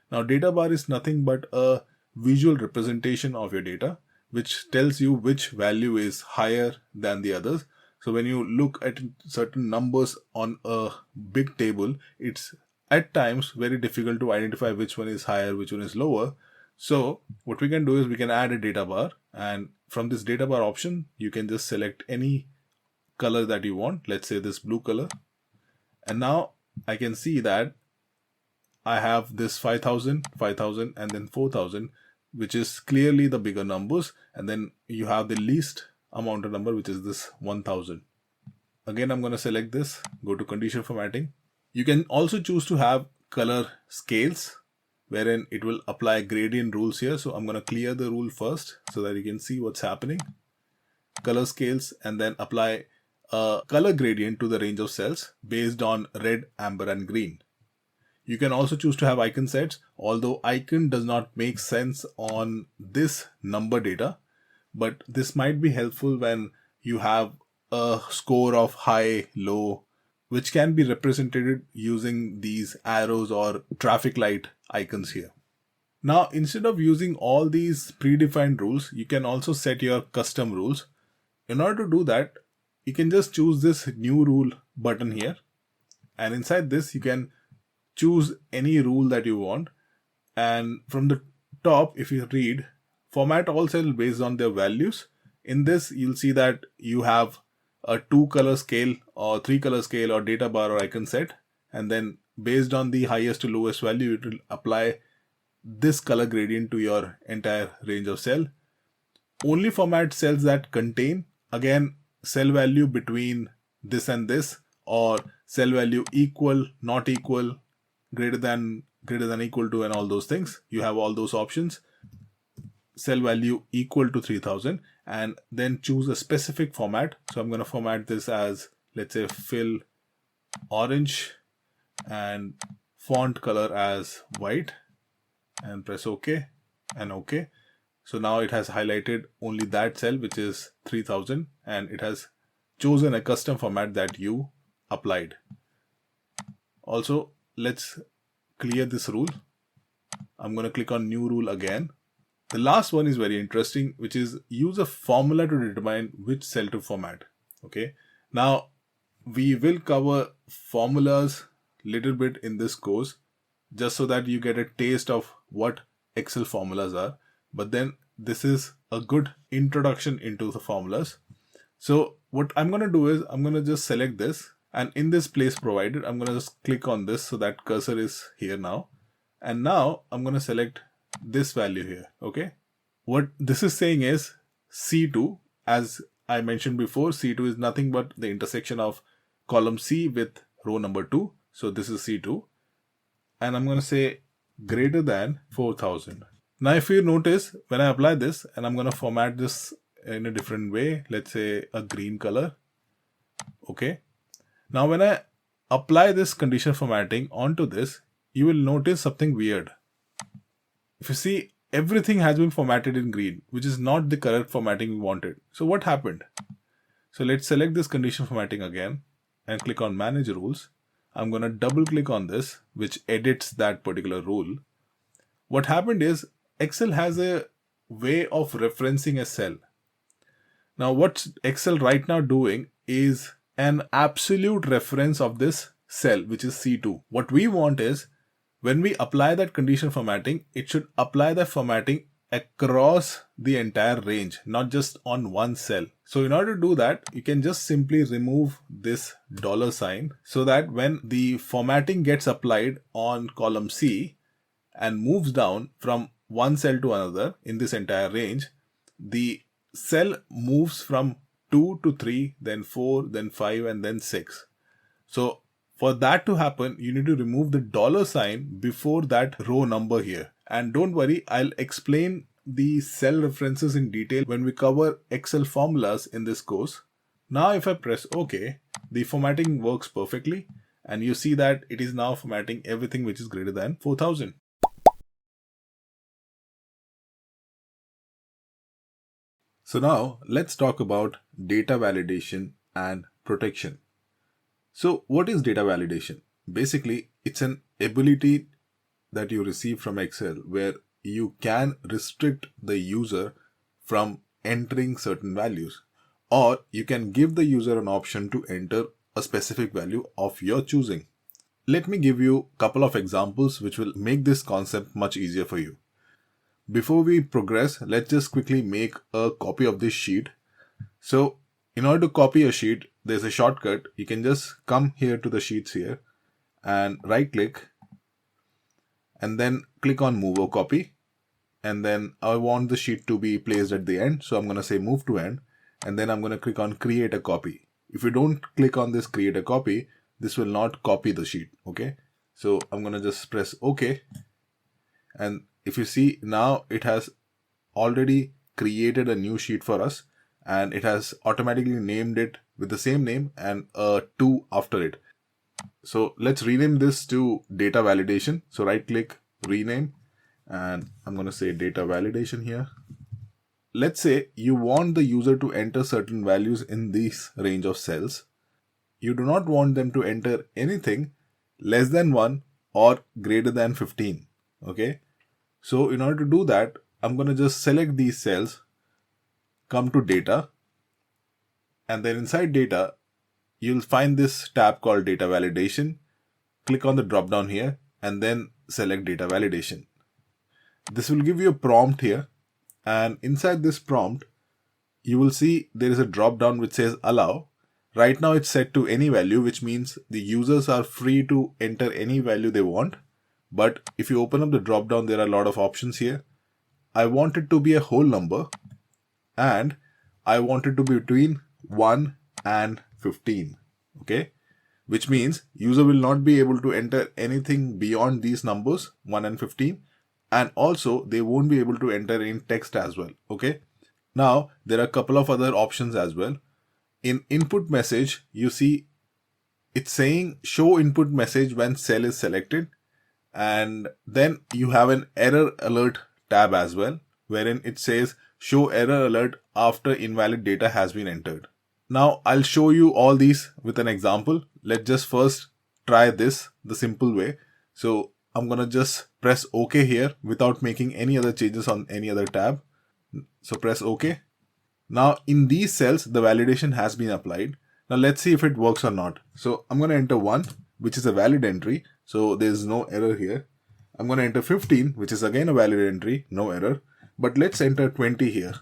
Now data bar is nothing but a visual representation of your data, which tells you which value is higher than the others. So when you look at certain numbers on a big table, it's at times very difficult to identify which one is higher, which one is lower. So what we can do is we can add a data bar, and from this data bar option, you can just select any color that you want. Let's say this blue color. And now I can see that I have this 5000, 5000, and then 4000, which is clearly the bigger numbers. And then you have the least amount of number, which is this 1000. Again, I'm going to select this, go to condition formatting. You can also choose to have color scales, wherein it will apply gradient rules here. So I'm going to clear the rule first so that you can see what's happening. Color scales, and then apply a color gradient to the range of cells based on red, amber, and green. You can also choose to have icon sets, although icon does not make sense on this number data, but this might be helpful when you have a score of high, low, which can be represented using these arrows or traffic light icons here. Now, instead of using all these predefined rules, you can also set your custom rules. In order to do that, you can just choose this new rule button here, and inside this you can choose any rule that you want. And from the top, if you read format all cells based on their values, in this you'll see that you have a 2 color scale or 3 color scale or data bar or icon set, and then based on the highest to lowest value, it will apply this color gradient to your entire range of cell. Only format cells that contain, again, cell value between this and this, or cell value equal, not equal, greater than equal to, and all those things. You have all those options. Cell value equal to 3000, and then choose a specific format. So I'm going to format this as, let's say, fill orange and font color as white. and press OK and OK. So now it has highlighted only that cell, which is 3000, and it has chosen a custom format that you applied. Also, let's clear this rule. I'm going to click on new rule again. The last one is very interesting, which is use a formula to determine which cell to format. Okay. Now we will cover formulas little bit in this course, just so that you get a taste of what Excel formulas are. But then this is a good introduction into the formulas. So what I'm going to do is I'm going to just select this, and in this place provided, I'm going to just click on this so that cursor is here now. And now I'm going to select this value here. Okay. What this is saying is C2, as I mentioned before, C2 is nothing but the intersection of column C with row number 2. So this is C2. And I'm going to say greater than 4000. Now, if you notice, when I apply this, and I'm going to format this in a different way, let's say a green color. Okay. Now, when I apply this conditional formatting onto this, you will notice something weird. If you see, everything has been formatted in green, which is not the correct formatting we wanted. So what happened? So let's select this conditional formatting again and click on Manage Rules. I'm going to double click on this, which edits that particular rule. What happened is Excel has a way of referencing a cell. Now what Excel right now doing is an absolute reference of this cell, which is C2. What we want is when we apply that conditional formatting, it should apply the formatting across the entire range, not just on one cell. So in order to do that, you can just simply remove this $sign so that when the formatting gets applied on column C and moves down from one cell to another in this entire range, the cell moves from 2 to 3, then 4, then 5, and then 6. So for that to happen, you need to remove the $sign before that row number here. And don't worry, I'll explain the cell references in detail when we cover Excel formulas in this course. Now if I press OK, the formatting works perfectly, and you see that it is now formatting everything which is greater than 4000. So now let's talk about data validation and protection. So what is data validation? Basically, it's an ability that you receive from Excel where you can restrict the user from entering certain values, or you can give the user an option to enter a specific value of your choosing. Let me give you a couple of examples which will make this concept much easier for you. Before we progress, let's just quickly make a copy of this sheet. So in order to copy a sheet, there's a shortcut. You can just come here to the sheets here and right click and then click on Move or Copy. And then I want the sheet to be placed at the end. So I'm going to say Move to End. And then I'm going to click on Create a Copy. If you don't click on this Create a Copy, this will not copy the sheet. Okay. So I'm going to just press OK. And if you see now, it has already created a new sheet for us, and it has automatically named it with the same name and a 2 after it. So let's rename this to data validation. So right click, rename, and I'm going to say data validation here. Let's say you want the user to enter certain values in this range of cells. You do not want them to enter anything less than 1 or greater than 15. Okay. So in order to do that, I'm going to just select these cells, come to data, and then inside data, you'll find this tab called data validation. Click on the drop down here and then select data validation. This will give you a prompt here, and inside this prompt, you will see there is a drop down which says allow. Right now it's set to any value, which means the users are free to enter any value they want. But if you open up the drop down, there are a lot of options here. I want it to be a whole number, and I want it to be between 1 and 15. Okay. Which means user will not be able to enter anything beyond these numbers, 1 and 15. And also they won't be able to enter in text as well. Okay. Now there are a couple of other options as well. In input message, you see it's saying show input message when cell is selected. And then you have an error alert tab as well, wherein it says show error alert after invalid data has been entered. Now I'll show you all these with an example. Let's just first try this the simple way. So I'm gonna just press OK here without making any other changes on any other tab. So press OK. Now in these cells, the validation has been applied. Now let's see if it works or not. So I'm gonna enter 1, which is a valid entry. So there's no error here. I'm gonna enter 15, which is again a valid entry, no error. But let's enter 20 here.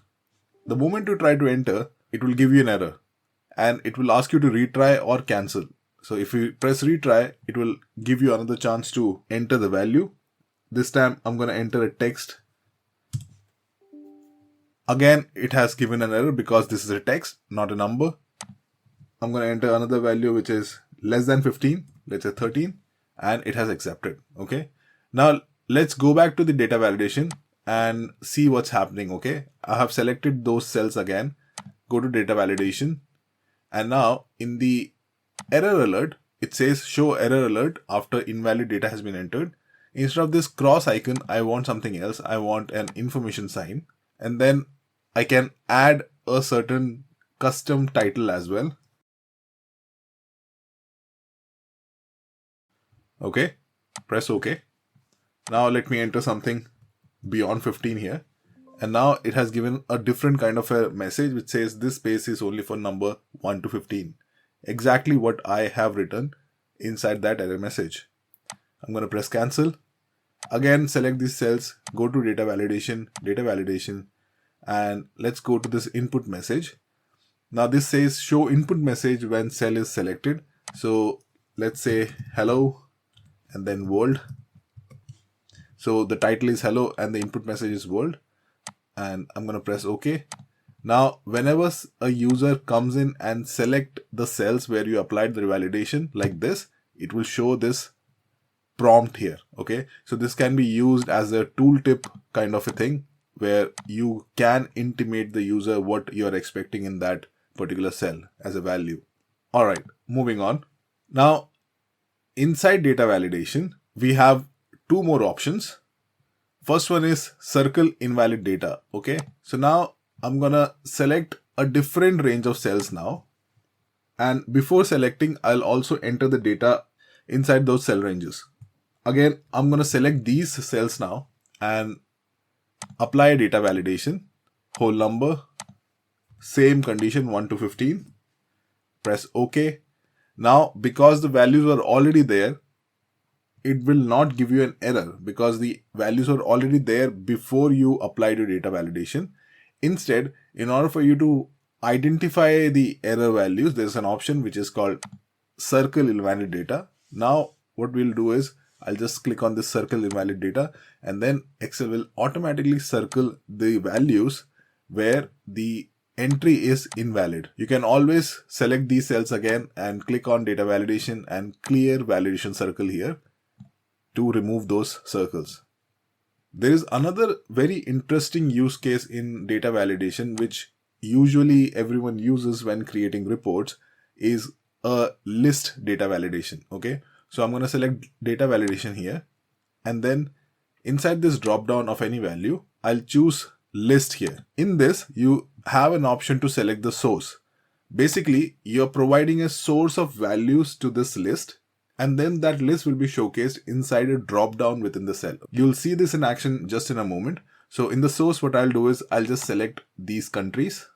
The moment you try to enter, it will give you an error and it will ask you to retry or cancel. So if you press retry, it will give you another chance to enter the value. This time I'm going to enter a text. Again, it has given an error because this is a text, not a number. I'm going to enter another value which is less than 15, let's say 13, and it has accepted. Okay. Now let's go back to the data validation and see what's happening. Okay. I have selected those cells again. Go to data validation. And now in the error alert, it says show error alert after invalid data has been entered. Instead of this cross icon, I want something else. I want an information sign. And then I can add a certain custom title as well. Okay, press OK. Now let me enter something beyond 15 here. And now it has given a different kind of a message which says this space is only for number 1 to 15. Exactly what I have written inside that error message. I'm going to press cancel. Again, select these cells, go to data validation, and let's go to this input message. Now this says show input message when cell is selected. So let's say hello and then world. So the title is hello and the input message is world. And I'm going to press OK. Now, whenever a user comes in and select the cells where you applied the validation like this, it will show this prompt here. Okay, so this can be used as a tooltip kind of a thing where you can intimate the user what you're expecting in that particular cell as a value. All right, moving on. Now, inside data validation, we have two more options. First one is circle invalid data. Okay, so now I'm gonna select a different range of cells now. And before selecting, I'll also enter the data inside those cell ranges. Again, I'm gonna select these cells now and apply a data validation, whole number, same condition 1 to 15, press OK. Now, because the values are already there, it will not give you an error because the values are already there before you applied your data validation. Instead, in order for you to identify the error values, there's an option which is called circle invalid data. Now, what we'll do is I'll just click on this circle invalid data and then Excel will automatically circle the values where the entry is invalid. You can always select these cells again and click on data validation and clear validation circle here to remove those circles. There is another very interesting use case in data validation which usually everyone uses when creating reports is a list data validation. Okay, so I'm going to select data validation here and then inside this drop down of any value, I'll choose list here. In this, you have an option to select the source. Basically, you're providing a source of values to this list and then that list will be showcased inside a drop down within the cell. You'll see this in action just in a moment. So in the source, what I'll do is I'll just select these countries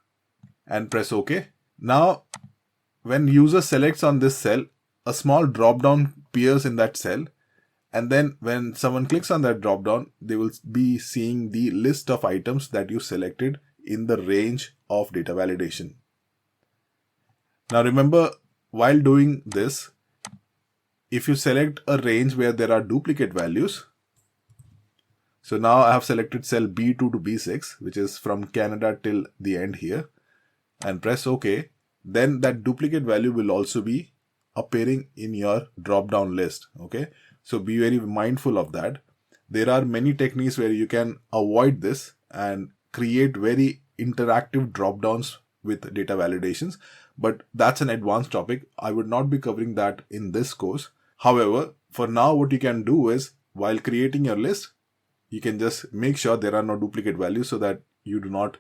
and press OK. Now, when user selects on this cell, a small drop down appears in that cell. And then when someone clicks on that drop down, they will be seeing the list of items that you selected in the range of data validation. Now remember, while doing this, if you select a range where there are duplicate values, so now I have selected cell B2 to B6, which is from Canada till the end here, and press OK, then that duplicate value will also be appearing in your drop down list. Okay, so be very mindful of that. There are many techniques where you can avoid this and create very interactive drop downs with data validations, but that's an advanced topic. I would not be covering that in this course. However, for now, what you can do is while creating your list, you can just make sure there are no duplicate values so that you do not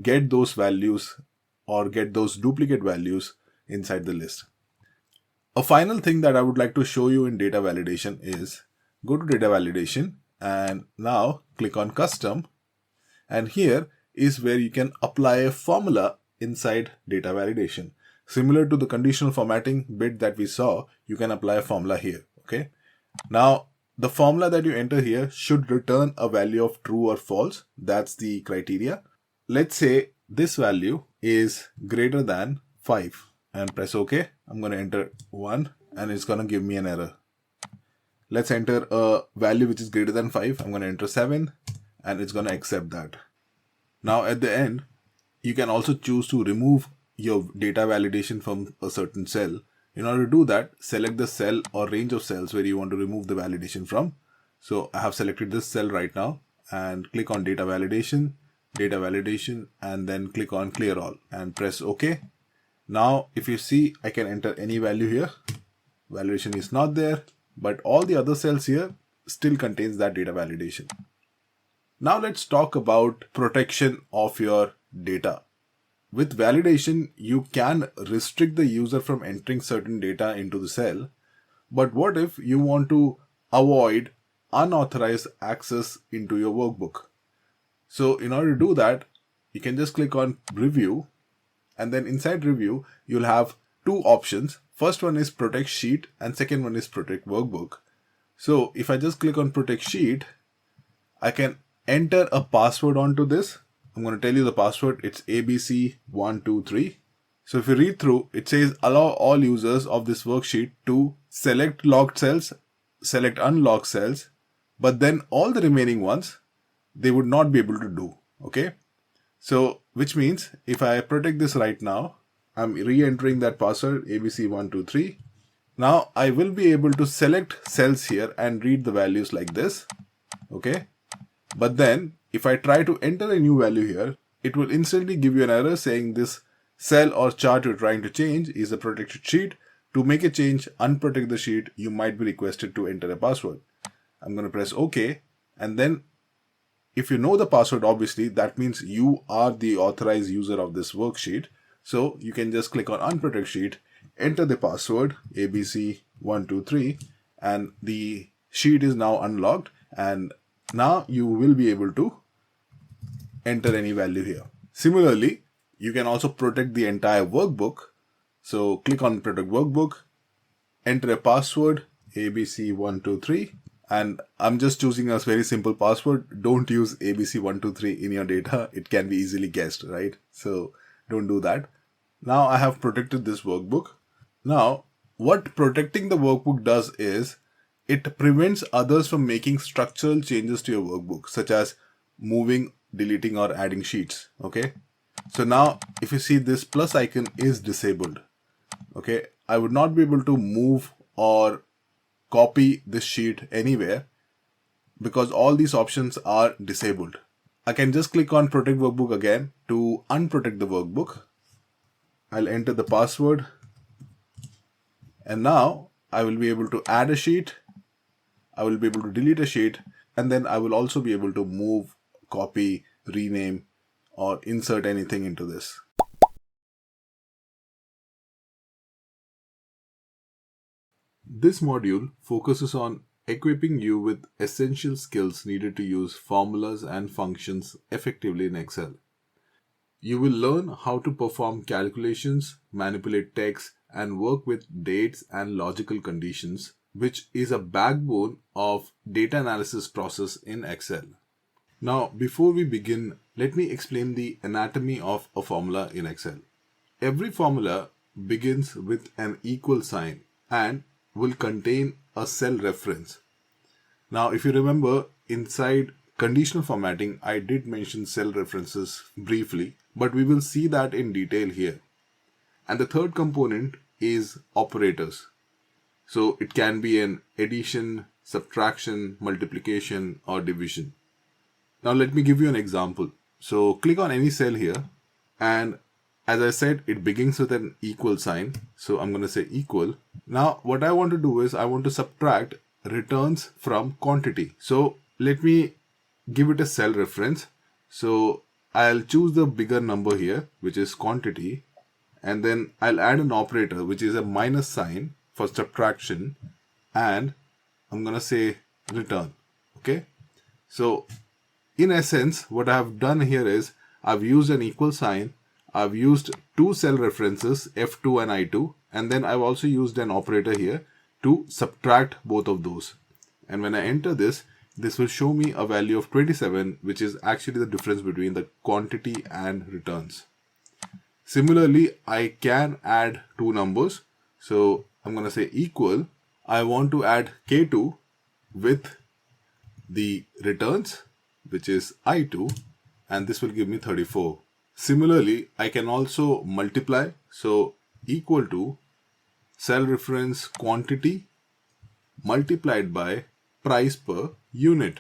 get those values or get those duplicate values inside the list. A final thing that I would like to show you in data validation is go to data validation and now click on custom, and here is where you can apply a formula inside data validation. Similar to the conditional formatting bit that we saw, you can apply a formula here. Okay. Now the formula that you enter here should return a value of true or false. That's the criteria. Let's say this value is greater than 5 and press OK. I'm going to enter 1 and it's going to give me an error. Let's enter a value which is greater than 5. I'm going to enter 7 and it's going to accept that. Now at the end, you can also choose to remove your data validation from a certain cell. In order to do that, select the cell or range of cells where you want to remove the validation from. So I have selected this cell right now and click on data validation, and then click on clear all and press OK. Now if you see, I can enter any value here. Validation is not there, but all the other cells here still contains that data validation. Now let's talk about protection of your data. With validation, you can restrict the user from entering certain data into the cell. But what if you want to avoid unauthorized access into your workbook? So in order to do that, you can just click on review, and then inside review, you'll have two options. First one is protect sheet and second one is protect workbook. So if I just click on protect sheet, I can enter a password onto this. I'm going to tell you the password. It's ABC123. So if you read through, it says allow all users of this worksheet to select locked cells, select unlocked cells, but then all the remaining ones, they would not be able to do. Okay. So which means if I protect this right now, I'm re-entering that password ABC123. Now I will be able to select cells here and read the values like this. Okay. But then if I try to enter a new value here, it will instantly give you an error saying this cell or chart you're trying to change is a protected sheet. To make a change, unprotect the sheet, you might be requested to enter a password. I'm going to press OK. And then if you know the password, obviously, that means you are the authorized user of this worksheet. So you can just click on unprotect sheet, enter the password ABC123, and the sheet is now unlocked. And now you will be able to enter any value here. Similarly, you can also protect the entire workbook. So click on protect workbook, enter a password ABC123, and I'm just choosing a very simple password. Don't use ABC123 in your data. It can be easily guessed, right? So don't do that. Now I have protected this workbook. Now what protecting the workbook does is it prevents others from making structural changes to your workbook, such as moving, deleting, or adding sheets. Okay. So now if you see, this plus icon is disabled. Okay. I would not be able to move or copy this sheet anywhere because all these options are disabled. I can just click on protect workbook again to unprotect the workbook. I'll enter the password. And now I will be able to add a sheet. I will be able to delete a sheet, and then I will also be able to move, copy, rename, or insert anything into this. This module focuses on equipping you with essential skills needed to use formulas and functions effectively in Excel. You will learn how to perform calculations, manipulate text, and work with dates and logical conditions, which is a backbone of data analysis process in Excel. Now, before we begin, let me explain the anatomy of a formula in Excel. Every formula begins with an equal sign and will contain a cell reference. Now, if you remember, inside conditional formatting, I did mention cell references briefly, but we will see that in detail here. And the third component is operators. So it can be an addition, subtraction, multiplication, or division. Now let me give you an example. So click on any cell here, and as I said, it begins with an equal sign. So I'm going to say equal. Now what I want to do is I want to subtract returns from quantity. So let me give it a cell reference. So I'll choose the bigger number here, which is quantity, and then I'll add an operator, which is a minus sign for subtraction, and I'm gonna say return. Okay. So in essence, what I have done here is I've used an equal sign, I've used two cell references, F2 and I2, and then I've also used an operator here to subtract both of those. And when I enter this, this will show me a value of 27, which is actually the difference between the quantity and returns. Similarly, I can add two numbers. So I'm going to say equal. I want to add K2 with the returns, which is I2, and this will give me 34. Similarly, I can also multiply. So equal to cell reference quantity multiplied by price per unit,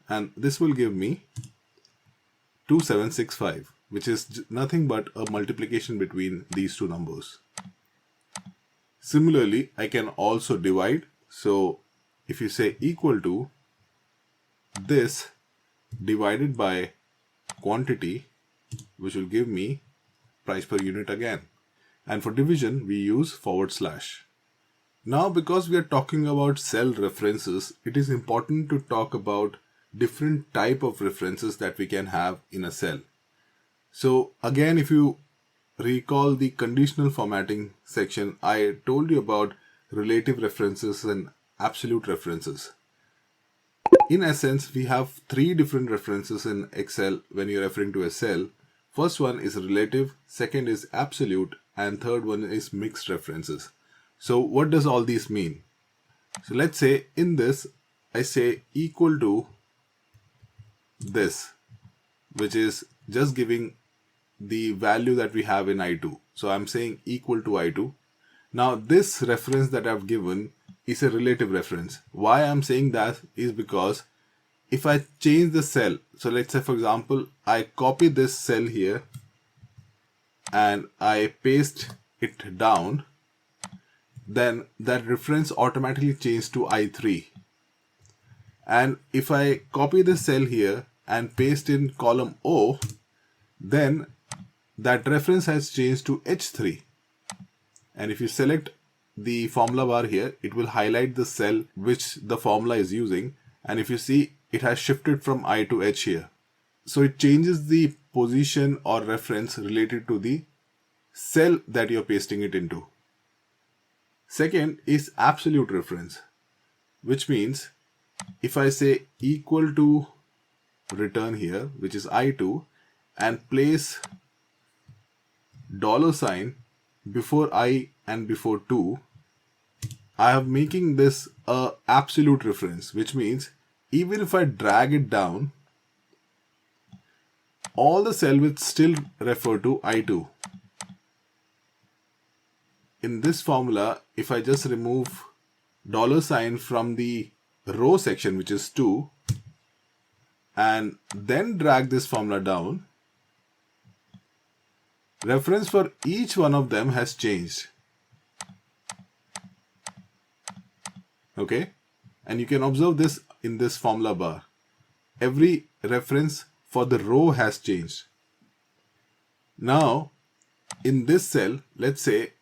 and this will give me 2765, which is nothing but a multiplication between these two numbers. Similarly, I can also divide. So if you say equal to this divided by quantity, which will give me price per unit again. And for division, we use /. Now, because we are talking about cell references, it is important to talk about different type of references that we can have in a cell. So again, if you recall the conditional formatting section, I told you about relative references and absolute references. In essence, we have three different references in Excel when you're referring to a cell. First one is relative, second is absolute, and third one is mixed references. So what does all these mean? So let's say in this, I say equal to this, which is just giving the value that we have in I2. So I'm saying equal to I2. Now this reference that I've given is a relative reference. Why I'm saying that is because if I change the cell, so let's say for example, I copy this cell here and I paste it down, then that reference automatically changes to I3. And if I copy this cell here and paste in column O, then that reference has changed to H3. And if you select the formula bar here, it will highlight the cell which the formula is using. And if you see, it has shifted from I to H here. So it changes the position or reference related to the cell that you're pasting it into. Second is absolute reference, which means if I say equal to return here, which is I2, and place $sign before I and before 2, I am making this a absolute reference, which means even if I drag it down, all the cell will still refer to I2. In this formula, if I just remove $sign from the row section, which is 2, and then drag this formula down, reference for each one of them has changed. Okay, and you can observe this in this formula bar. Every reference for the row has changed. Now, in this cell, let's say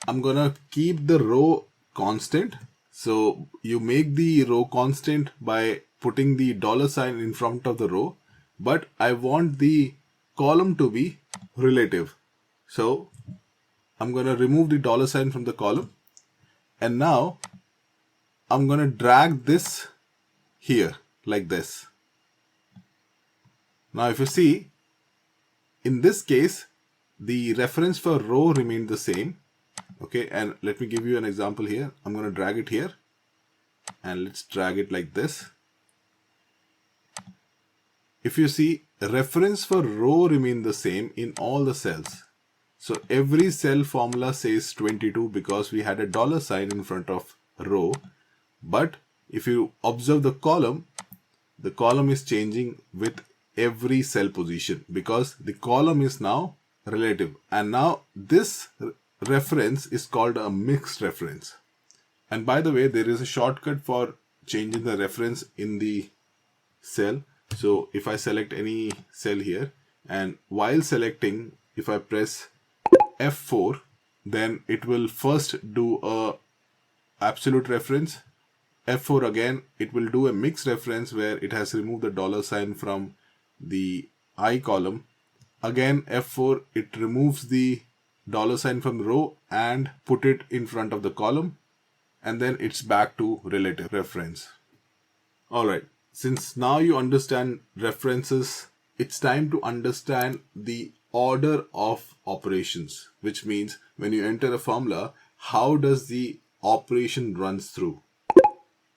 I'm gonna keep the row constant. So you make the row constant by putting the $sign in front of the row, but I want the column to be relative. So I'm gonna remove the $sign from the column, and now I'm going to drag this here like this. Now if you see, in this case, the reference for row remained the same. Okay, and let me give you an example here. I'm going to drag it here and let's drag it like this. If you see, reference for row remain the same in all the cells. So every cell formula says 22 because we had a $sign in front of row. But if you observe the column is changing with every cell position because the column is now relative. And now this reference is called a mixed reference. And by the way, there is a shortcut for changing the reference in the cell. So if I select any cell here, and while selecting, if I press F4, then it will first do a absolute reference. F4 again, it will do a mixed reference where it has removed the dollar sign from the I column. Again, F4, it removes the dollar sign from row and put it in front of the column. And then it's back to relative reference. Alright, since now you understand references, it's time to understand the order of operations, which means when you enter a formula, how does the operation runs through?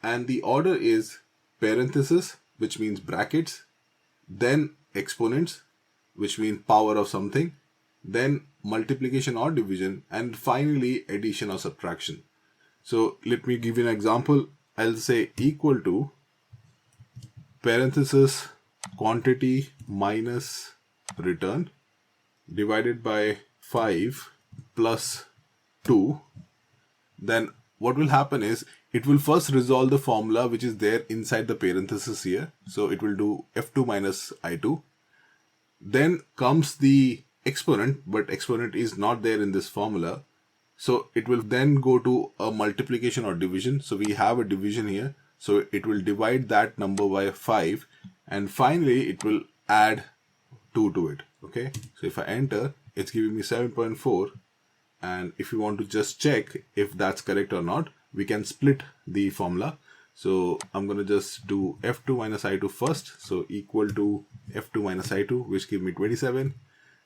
And the order is parenthesis, which means brackets, then exponents, which means power of something, then multiplication or division, and finally addition or subtraction. So let me give you an example. I'll say equal to parenthesis quantity minus return divided by 5 plus 2. Then what will happen is it will first resolve the formula which is there inside the parenthesis here. So it will do F2 minus I2. Then comes the exponent, but exponent is not there in this formula. So it will then go to a multiplication or division. So we have a division here. So it will divide that number by 5. And finally, it will add 2 to it. Okay. So if I enter, it's giving me 7.4. And if you want to just check if that's correct or not, we can split the formula. So I'm going to just do F2 minus I2 first. So equal to F2 minus I2, which give me 27.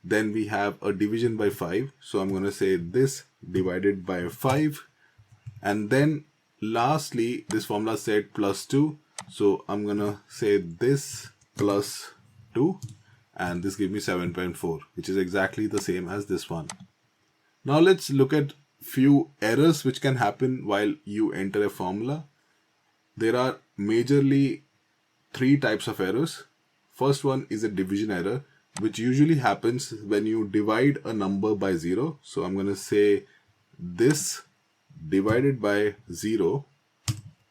Then we have a division by 5. So I'm going to say this divided by 5. And then lastly, this formula said plus 2. So I'm going to say this plus 2. And this gives me 7.4, which is exactly the same as this one. Now let's look at few errors which can happen while you enter a formula. There are majorly 3 types of errors. First one is a division error, which usually happens when you divide a number by 0. So I'm going to say this divided by 0,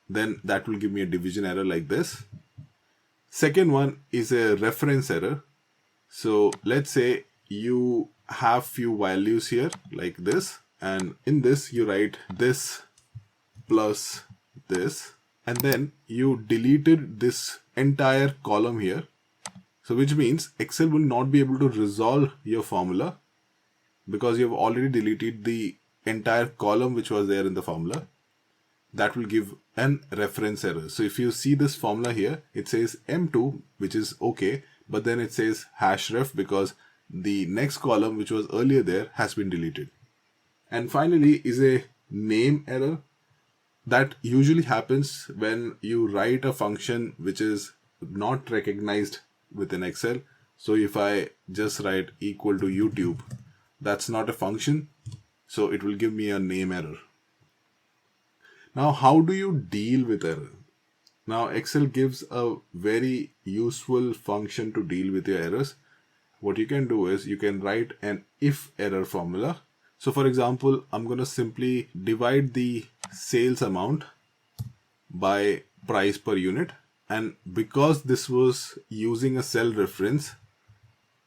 then that will give me a division error like this. Second one is a reference error. So let's say you have few values here like this, and in this you write this plus this, and then you deleted this entire column here. So which means Excel will not be able to resolve your formula because you have already deleted the entire column which was there in the formula. That will give an reference error. So if you see this formula here, it says M2, which is okay, but then it says hash ref because the next column which was earlier there has been deleted. And finally is a name error. That usually happens when you write a function which is not recognized within Excel. So if I just write equal to YouTube, that's not a function. So it will give me a name error. Now, how do you deal with error? Now, Excel gives a very useful function to deal with your errors. What you can do is you can write an if error formula. So for example, I'm going to simply divide the sales amount by price per unit. And because this was using a cell reference,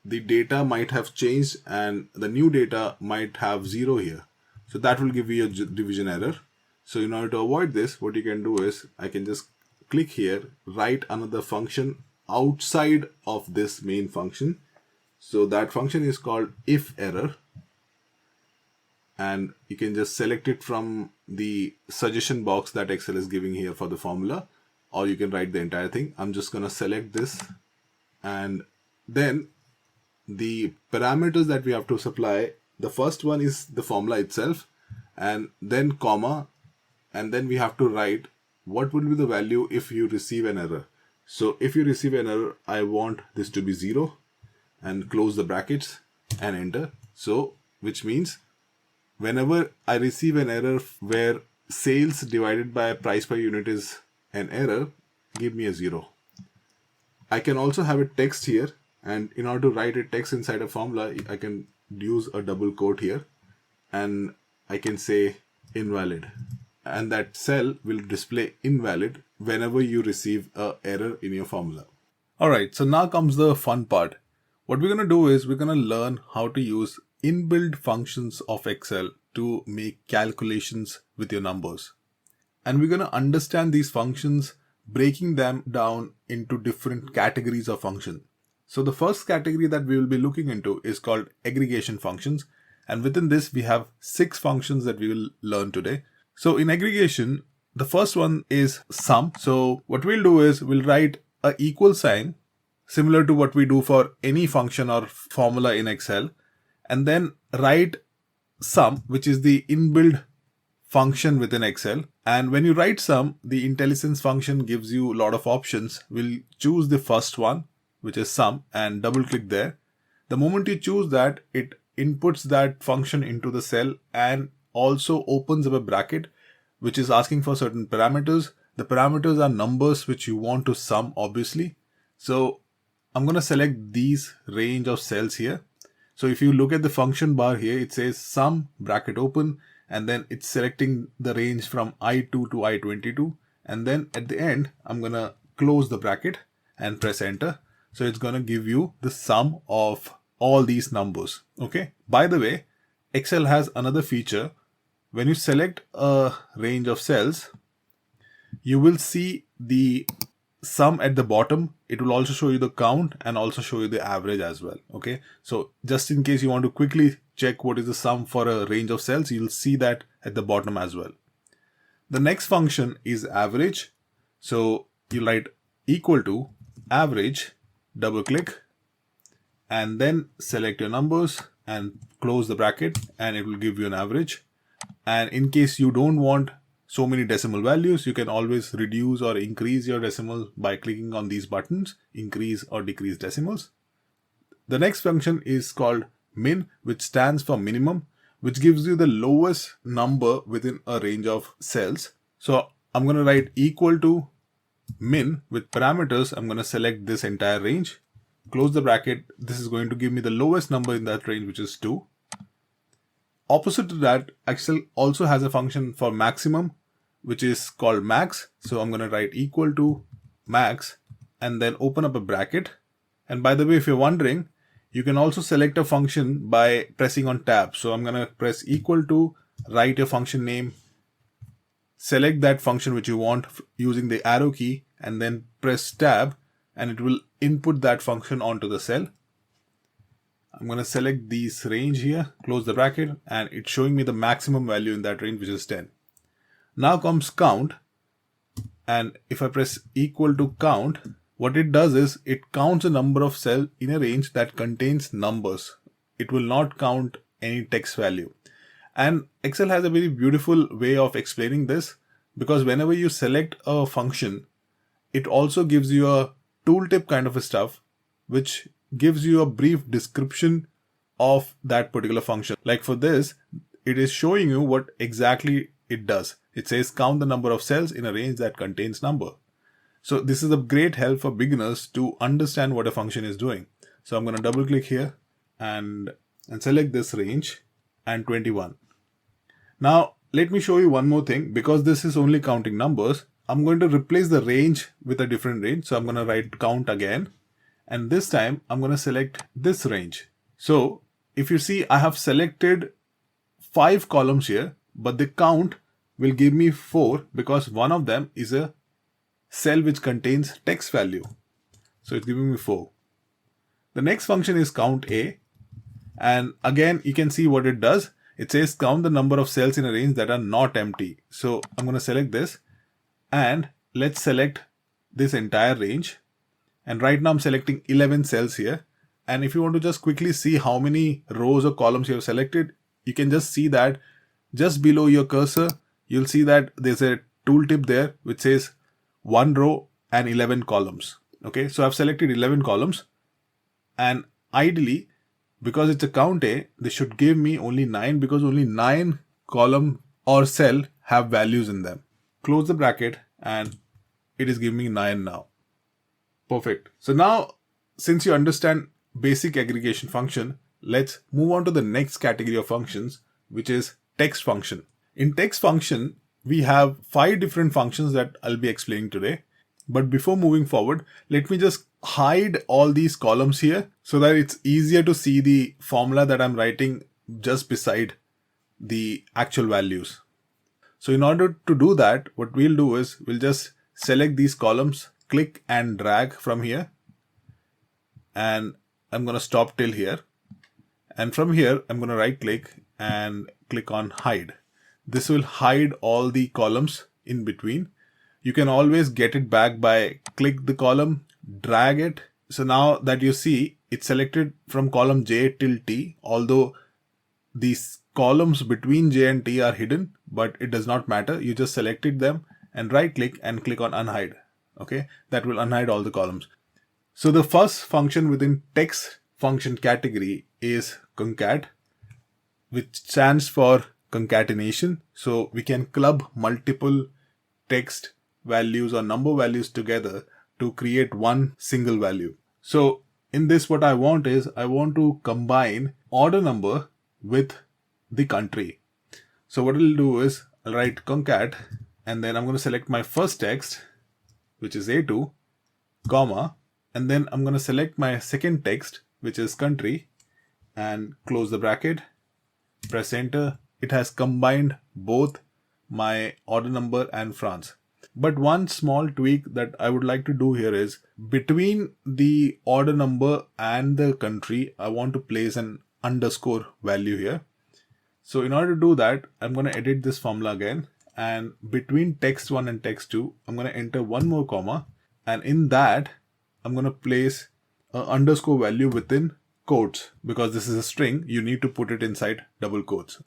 the data might have changed and the new data might have 0 here. So that will give you a division error. So in order to avoid this, what you can do is I can just click here, write another function outside of this main function. So that function is called if error. And you can just select it from the suggestion box that Excel is giving here for the formula, or you can write the entire thing. I'm just going to select this, and then the parameters that we have to supply, the first one is the formula itself, and then comma, and then we have to write what would be the value if you receive an error. So if you receive an error, I want this to be 0, and close the brackets and enter. So which means whenever I receive an error where sales divided by price per unit is an error, give me a 0. I can also have a text here, and in order to write a text inside a formula, I can use a double quote here, and I can say invalid, and that cell will display invalid whenever you receive an error in your formula. Alright, so now comes the fun part. What we're going to do is we're going to learn how to use inbuilt functions of Excel to make calculations with your numbers. And we're going to understand these functions, breaking them down into different categories of function. So the first category that we will be looking into is called aggregation functions. And within this, we have 6 functions that we will learn today. So in aggregation, the first one is sum. So what we'll do is we'll write a equal sign similar to what we do for any function or formula in Excel, and then write sum, which is the inbuilt function within Excel. And when you write sum, the IntelliSense function gives you a lot of options. We'll choose the first one, which is sum, and double click there. The moment you choose that, it inputs that function into the cell and also opens up a bracket which is asking for certain parameters. The parameters are numbers which you want to sum, obviously. So I'm going to select these range of cells here. So if you look at the function bar here, it says sum bracket open, and then it's selecting the range from I2 to I22. And then at the end, I'm going to close the bracket and press enter. So it's going to give you the sum of all these numbers. Okay. By the way, Excel has another feature. When you select a range of cells, you will see the sum at the bottom. It will also show you the count and also show you the average as well. Okay. So just in case you want to quickly check what is the sum for a range of cells, you'll see that at the bottom as well. The next function is average. So you write equal to average, double click, and then select your numbers and close the bracket, and it will give you an average. And in case you don't want so many decimal values, you can always reduce or increase your decimal by clicking on these buttons, increase or decrease decimals. The next function is called min, which stands for minimum, which gives you the lowest number within a range of cells. So I'm going to write equal to min with parameters. I'm going to select this entire range, close the bracket. This is going to give me the lowest number in that range, which is 2. Opposite to that, Excel also has a function for maximum, which is called max. So I'm going to write equal to max and then open up a bracket. And by the way, if you're wondering, you can also select a function by pressing on tab. So I'm going to press equal to, write your function name, select that function which you want using the arrow key, and then press tab, and it will input that function onto the cell. I'm going to select this range here, close the bracket, and it's showing me the maximum value in that range, which is 10. Now comes count, and if I press equal to count, what it does is it counts the number of cells in a range that contains numbers. It will not count any text value. And Excel has a very beautiful way of explaining this, because whenever you select a function, it also gives you a tooltip kind of a stuff, which gives you a brief description of that particular function. Like for this, it is showing you what exactly it does. It says count the number of cells in a range that contains number. So this is a great help for beginners to understand what a function is doing. So I'm going to double click here and select this range and 21. Now let me show you one more thing. Because this is only counting numbers, I'm going to replace the range with a different range. So I'm going to write count again. And this time I'm going to select this range. So if you see, I have selected 5 columns here, but the count will give me 4 because one of them is a cell which contains text value. So it's giving me 4. The next function is count A. And again, you can see what it does. It says count the number of cells in a range that are not empty. So I'm going to select this, and let's select this entire range. And right now I'm selecting 11 cells here. And if you want to just quickly see how many rows or columns you have selected, you can just see that just below your cursor, you'll see that there's a tooltip there which says 1 row and 11 columns. Okay, so I've selected 11 columns, and ideally, because it's a count A, they should give me only 9 because only 9 column or cell have values in them. Close the bracket and it is giving me 9 now. Perfect. So now, since you understand basic aggregation function, let's move on to the next category of functions, which is text function. In text function, we have 5 different functions that I'll be explaining today. But before moving forward, let me just hide all these columns here so that it's easier to see the formula that I'm writing just beside the actual values. So in order to do that, what we'll do is we'll just select these columns, click and drag from here. And I'm going to stop till here. And from here, I'm going to right click and click on hide. This will hide all the columns in between. You can always get it back by click the column, drag it. So now that you see, it's selected from column J till T, although these columns between J and T are hidden, but it does not matter. You just selected them and right click and click on unhide. Okay, that will unhide all the columns. So the first function within text function category is concat, which stands for concatenation. So we can club multiple text values or number values together to create one single value. So in this, what I want is I want to combine order number with the country. So what I'll do is I'll write concat and then I'm going to select my first text, which is A2, comma, and then I'm going to select my second text, which is country, and close the bracket, press enter. It has combined both my order number and France. But one small tweak that I would like to do here is between the order number and the country, I want to place an underscore value here. So in order to do that, I'm going to edit this formula again, and between text 1 and text 2, I'm going to enter one more comma, and in that I'm going to place an underscore value within quotes. Because this is a string, you need to put it inside double quotes.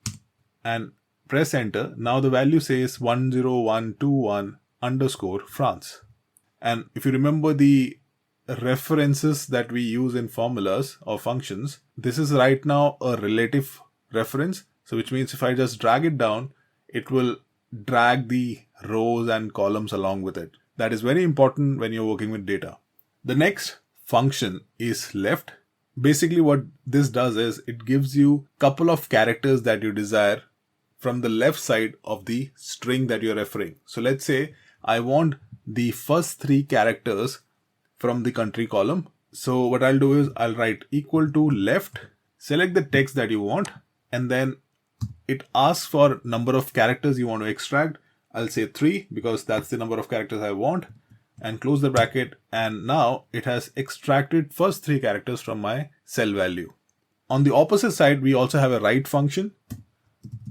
And press enter. Now the value says 10121 underscore France. And if you remember the references that we use in formulas or functions, this is right now a relative reference. So which means if I just drag it down, it will drag the rows and columns along with it. That is very important when you're working with data. The next function is left. Basically what this does is it gives you a couple of characters that you desire from the left side of the string that you're referring. So let's say I want the first 3 characters from the country column. So what I'll do is I'll write equal to left, select the text that you want, and then it asks for number of characters you want to extract. I'll say 3 because that's the number of characters I want, and close the bracket. And now it has extracted first 3 characters from my cell value. On the opposite side, we also have a right function,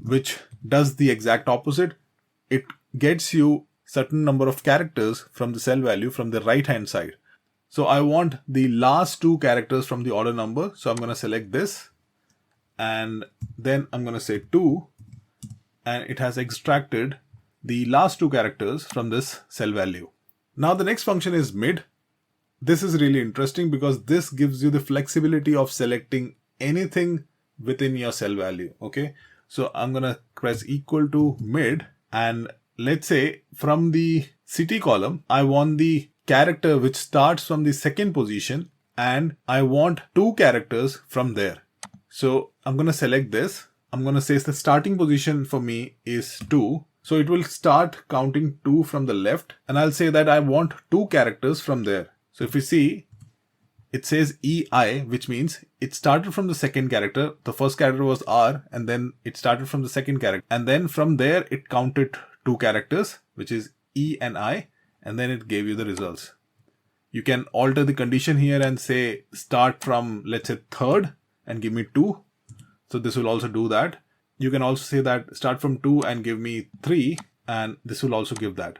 which does the exact opposite. It gets you certain number of characters from the cell value from the right hand side. So I want the last 2 characters from the order number. So I'm going to select this, and then I'm going to say 2, and it has extracted the last 2 characters from this cell value. Now the next function is mid. This is really interesting because this gives you the flexibility of selecting anything within your cell value. Okay, so I'm going to press equal to mid, and let's say from the city column, I want the character which starts from the second position, and I want 2 characters from there. So I'm going to select this. I'm going to say the starting position for me is 2. So it will start counting 2 from the left, and I'll say that I want 2 characters from there. So if you see, it says EI, which means it started from the second character. The first character was R, and then it started from the second character. And then from there, it counted 2 characters, which is E and I, and then it gave you the results. You can alter the condition here and say start from, let's say, third and give me 2. So this will also do that. You can also say that start from 2 and give me 3, and this will also give that.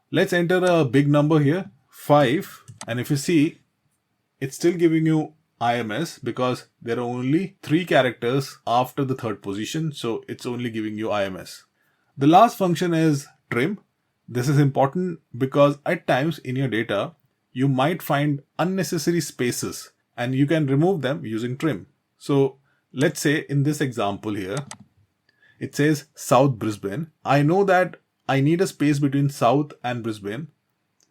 Let's enter a big number here, 5. And if you see, it's still giving you IMS because there are only 3 characters after the third position. So it's only giving you IMS. The last function is trim. This is important because at times in your data, you might find unnecessary spaces and you can remove them using trim. So let's say in this example here, it says South Brisbane. I know that I need a space between South and Brisbane,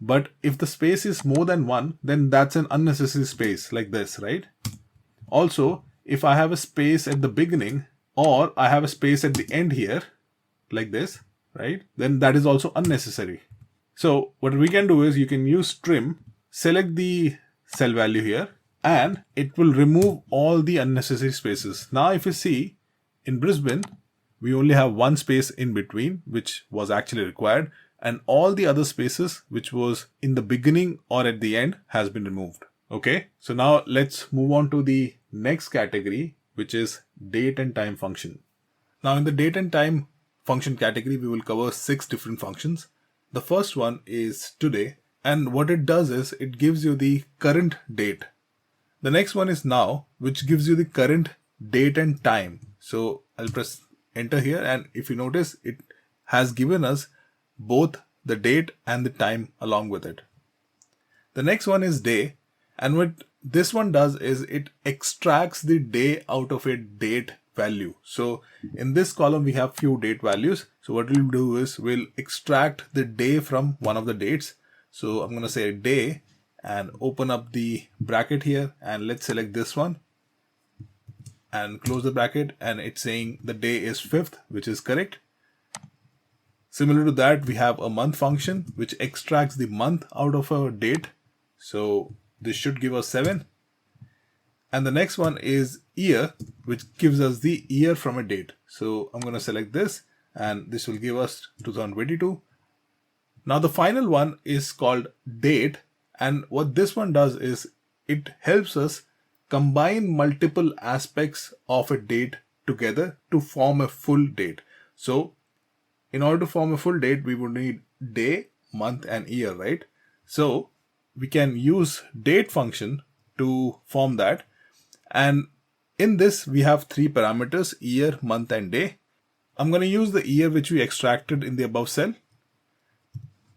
but if the space is more than 1, then that's an unnecessary space like this, right? Also, if I have a space at the beginning or I have a space at the end here, like this, right? Then that is also unnecessary. So what we can do is you can use trim, select the cell value here, and it will remove all the unnecessary spaces. Now if you see in Brisbane, we only have one space in between, which was actually required, and all the other spaces which was in the beginning or at the end has been removed. Okay, so now let's move on to the next category, which is date and time function. Now in the date and time function category, we will cover 6 different functions. The first one is today, and what it does is it gives you the current date. The next one is now, which gives you the current date and time. So I'll press enter here, and if you notice, it has given us both the date and the time along with it. The next one is day, and what this one does is it extracts the day out of a date value. So in this column we have few date values. So what we'll do is we'll extract the day from one of the dates. So I'm going to say day and open up the bracket here, and let's select this one and close the bracket, and it's saying the day is 5th, which is correct. Similar to that, we have a month function which extracts the month out of a date. So this should give us 7. And the next one is year, which gives us the year from a date. So I'm going to select this, and this will give us 2022. Now the final one is called date, and what this one does is it helps us combine multiple aspects of a date together to form a full date. So in order to form a full date, we would need day, month, and year, right? So we can use date function to form that. And in this, we have 3 parameters, year, month, and day. I'm going to use the year which we extracted in the above cell.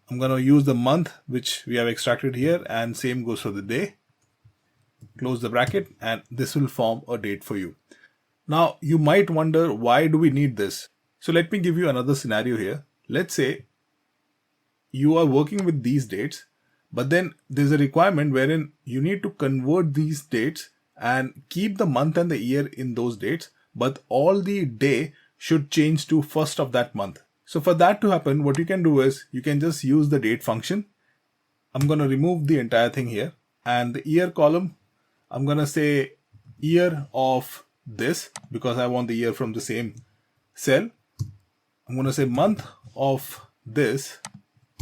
I'm going to use the month which we have extracted here, and same goes for the day. Close the bracket, and this will form a date for you. Now, you might wonder, why do we need this? So let me give you another scenario here. Let's say you are working with these dates, but then there's a requirement wherein you need to convert these dates and keep the month and the year in those dates, but all the day should change to 1st of that month. So for that to happen, what you can do is you can just use the date function. I'm going to remove the entire thing here, and the year column, I'm going to say year of this because I want the year from the same cell. I'm going to say month of this,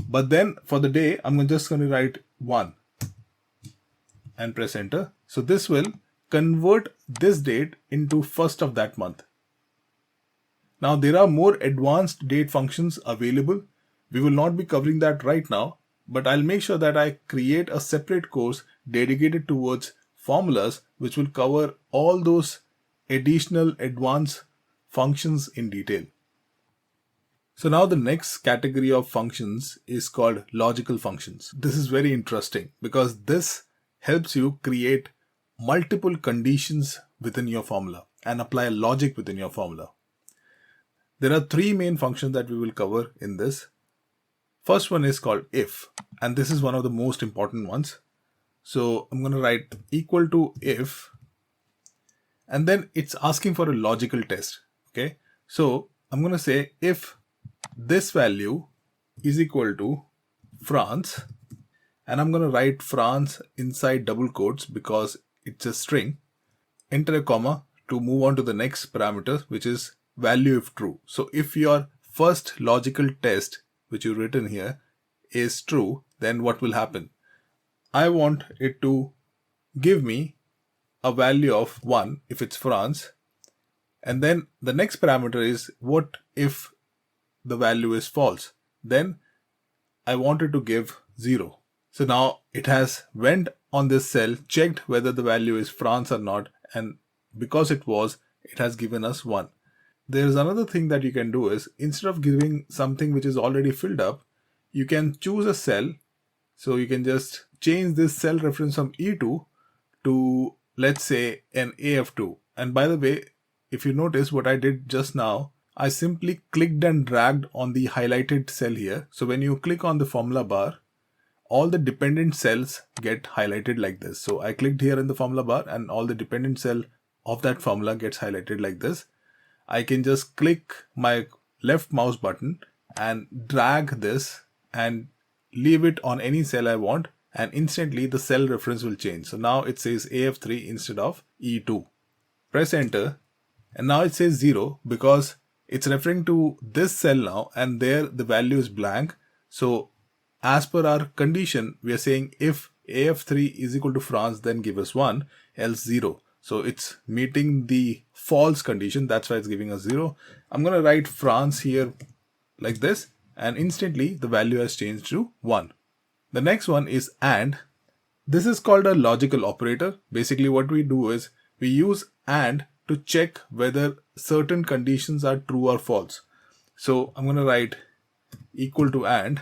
but then for the day, I'm just going to write 1 and press enter. So this will convert this date into 1st of that month. Now there are more advanced date functions available. We will not be covering that right now, but I'll make sure that I create a separate course dedicated towards formulas, which will cover all those additional advanced functions in detail. So now the next category of functions is called logical functions. This is very interesting because this helps you create multiple conditions within your formula and apply logic within your formula. There are 3 main functions that we will cover in this. First one is called if, and this is one of the most important ones. So I'm going to write equal to if, and then it's asking for a logical test. Okay, so I'm going to say if this value is equal to France, and I'm going to write France inside double quotes because it's a string. Enter a comma to move on to the next parameter, which is value if true. So if your first logical test, which you've written here, is true, then what will happen? I want it to give me a value of 1 if it's France, and then the next parameter is what if the value is false? Then I want it to give 0. So now it has went on this cell, checked whether the value is France or not, and because it was, it has given us 1. There's another thing that you can do is, instead of giving something which is already filled up, you can choose a cell. So you can just change this cell reference from E2 to, let's say, an AF2. And by the way, if you notice what I did just now, I simply clicked and dragged on the highlighted cell here. So when you click on the formula bar, all the dependent cells get highlighted like this. So I clicked here in the formula bar and all the dependent cell of that formula gets highlighted like this. I can just click my left mouse button and drag this and leave it on any cell I want, and instantly the cell reference will change. So now it says AF3 instead of E2. Press enter, and now it says 0 because it's referring to this cell now, and there the value is blank. So as per our condition, we are saying if AF3 is equal to France, then give us 1, else 0. So it's meeting the false condition, that's why it's giving us 0. I'm going to write France here like this, and instantly the value has changed to 1. The next one is AND. This is called a logical operator. Basically what we do is we use AND to check whether certain conditions are true or false. So I'm going to write equal to AND,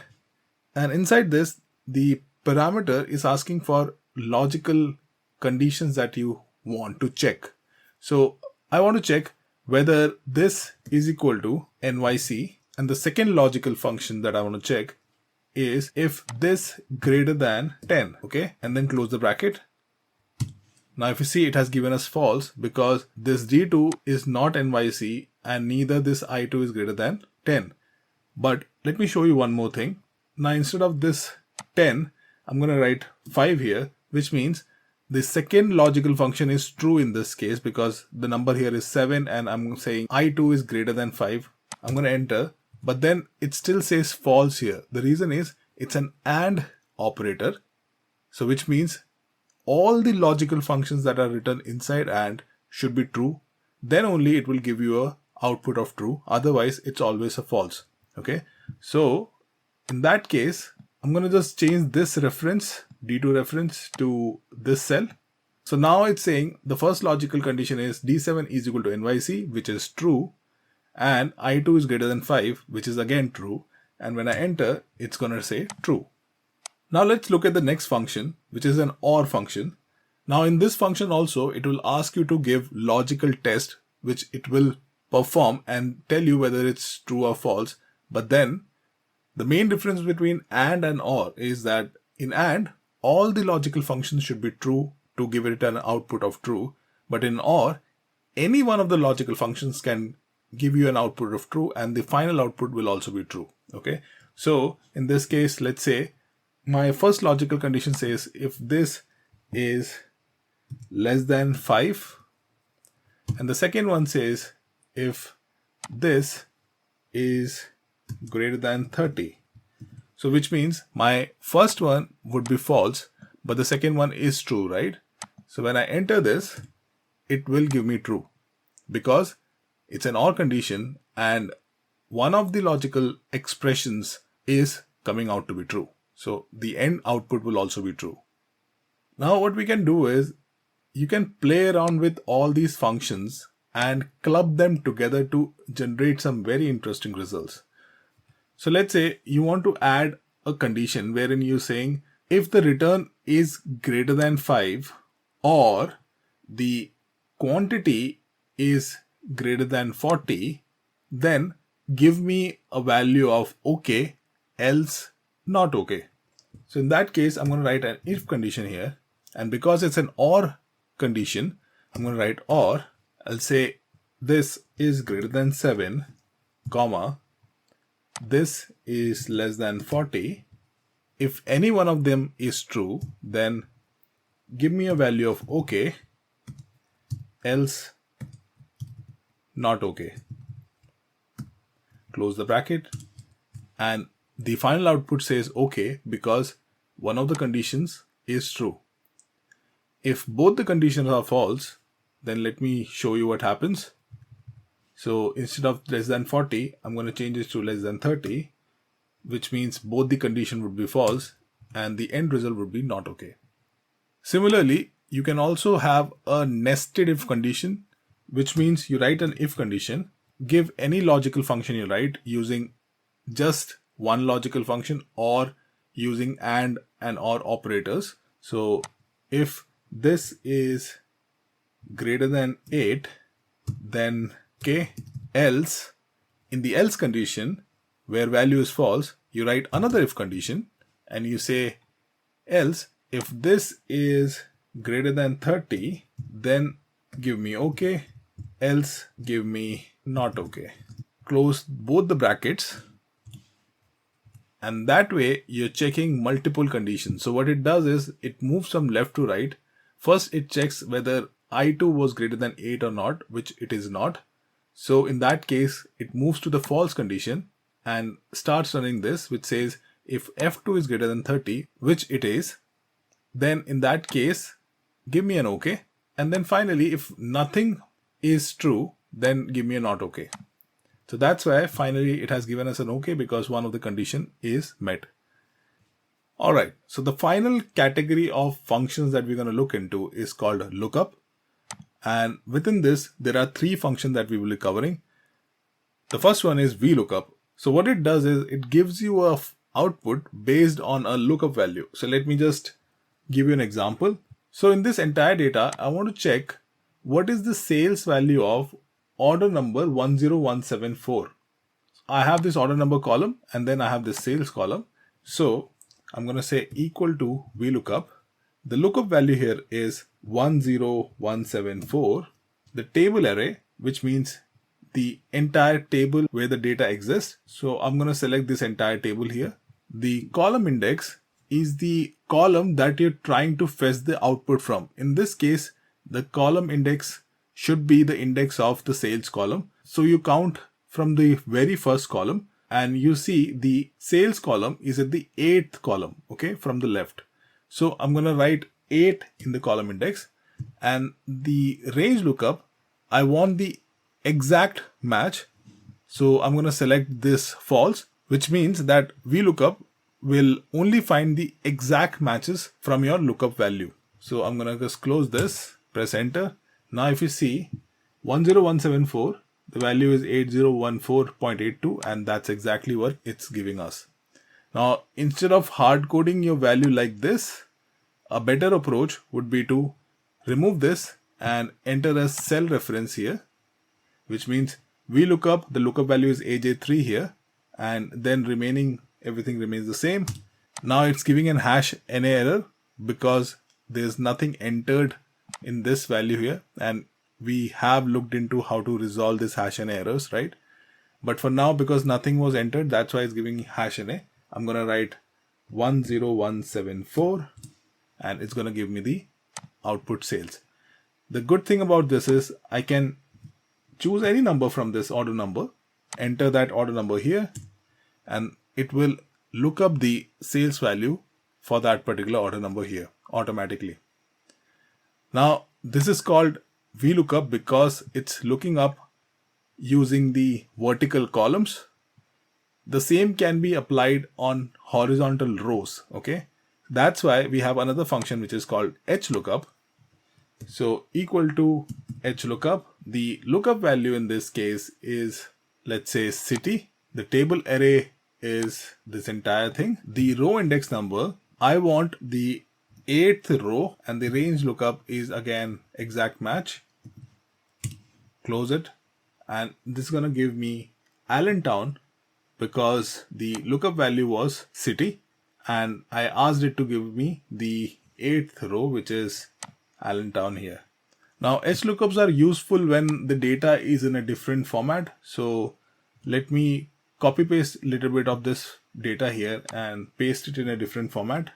and inside this the parameter is asking for logical conditions that you want to check. So I want to check whether this is equal to NYC, and the second logical function that I want to check is if this greater than 10, okay, and then close the bracket. Now if you see, it has given us false because this D2 is not NYC and neither this I2 is greater than 10. But let me show you one more thing. Now instead of this 10, I'm going to write 5 here, which means the second logical function is true in this case because the number here is 7 and I'm saying I2 is greater than 5. I'm going to enter, but then it still says false here. The reason is it's an AND operator. So which means all the logical functions that are written inside AND should be true. Then only it will give you a output of true. Otherwise, it's always a false. Okay. So in that case, I'm going to just change this reference, D2 reference, to this cell. So now it's saying the first logical condition is D7 is equal to NYC, which is true, and I2 is greater than 5, which is again true. And when I enter, it's going to say true. Now let's look at the next function, which is an OR function. Now in this function also, it will ask you to give logical test, which it will perform and tell you whether it's true or false. But then the main difference between AND and OR is that in AND, all the logical functions should be true to give it an output of true. But in OR, any one of the logical functions can give you an output of true, and the final output will also be true. Okay. So in this case, let's say my first logical condition says if this is less than 5, and the second one says if this is greater than 30. So which means my first one would be false, but the second one is true, right? So when I enter this, it will give me true because it's an OR condition and one of the logical expressions is coming out to be true. So the end output will also be true. Now what we can do is you can play around with all these functions and club them together to generate some very interesting results. So let's say you want to add a condition wherein you're saying if the return is greater than 5 or the quantity is greater than 40, then give me a value of okay, else not okay. So in that case, I'm going to write an if condition here. And because it's an OR condition, I'm going to write OR. I'll say this is greater than 7, comma, this is less than 40. If any one of them is true, then give me a value of okay, else not okay. Close the bracket, and the final output says okay because one of the conditions is true. If both the conditions are false, then let me show you what happens. So instead of less than 40, I'm going to change it to less than 30, which means both the condition would be false and the end result would be not okay. Similarly, you can also have a nested if condition, which means you write an if condition, give any logical function you write using just one logical function or using AND and OR operators. So if this is greater than 8, then okay, else, in the else condition where value is false, you write another if condition and you say else if this is greater than 30, then give me okay, else give me not okay. Close both the brackets, And that way you're checking multiple conditions. So what it does is it moves from left to right. First it checks whether I2 was greater than 8 or not, which it is not. So in that case, it moves to the false condition and starts running this, which says if F2 is greater than 30, which it is, then in that case, give me an OK. And then finally, if nothing is true, then give me a not OK. So that's why finally it has given us an OK, because one of the condition is met. All right. So the final category of functions that we're going to look into is called lookup. And within this, there are three functions that we will be covering. The first one is VLOOKUP. So what it does is it gives you a output based on a lookup value. So let me just give you an example. So in this entire data, I want to check what is the sales value of order number 10174. I have this order number column and then I have this sales column. So I'm going to say equal to VLOOKUP. The lookup value here is 10174. The table array, which means the entire table where the data exists. So I'm going to select this entire table here. The column index is the column that you're trying to fetch the output from. In this case, the column index should be the index of the sales column. So you count from the very first column and you see the sales column is at the 8th column, okay, from the left. So I'm going to write 8 in the column index, and the range lookup, I want the exact match. So I'm going to select this false, which means that VLOOKUP will only find the exact matches from your lookup value. So I'm going to just close this, press enter. Now if you see 10174, the value is 8014.82, and that's exactly what it's giving us. Now, instead of hard coding your value like this, a better approach would be to remove this and enter a cell reference here, which means VLOOKUP, the lookup value is AJ3 here, and then everything remains the same. Now it's giving an hash NA error because there's nothing entered in this value here, and we have looked into how to resolve this hash NA errors, right? But for now, because nothing was entered, that's why it's giving hash NA. I'm going to write 10174 and it's going to give me the output sales. The good thing about this is I can choose any number from this order number, enter that order number here, and it will look up the sales value for that particular order number here automatically. Now, this is called VLOOKUP because it's looking up using the vertical columns. The same can be applied on horizontal rows, okay? That's why we have another function which is called HLOOKUP. So equal to HLOOKUP. The lookup value in this case is, let's say, city. The table array is this entire thing. The row index number, I want the 8th row, and the range lookup is again exact match. Close it, and this is going to give me Allentown because the lookup value was city, and I asked it to give me the 8th row, which is Allentown here. Now HLOOKUPs are useful when the data is in a different format. So let me copy paste a little bit of this data here and paste it in a different format.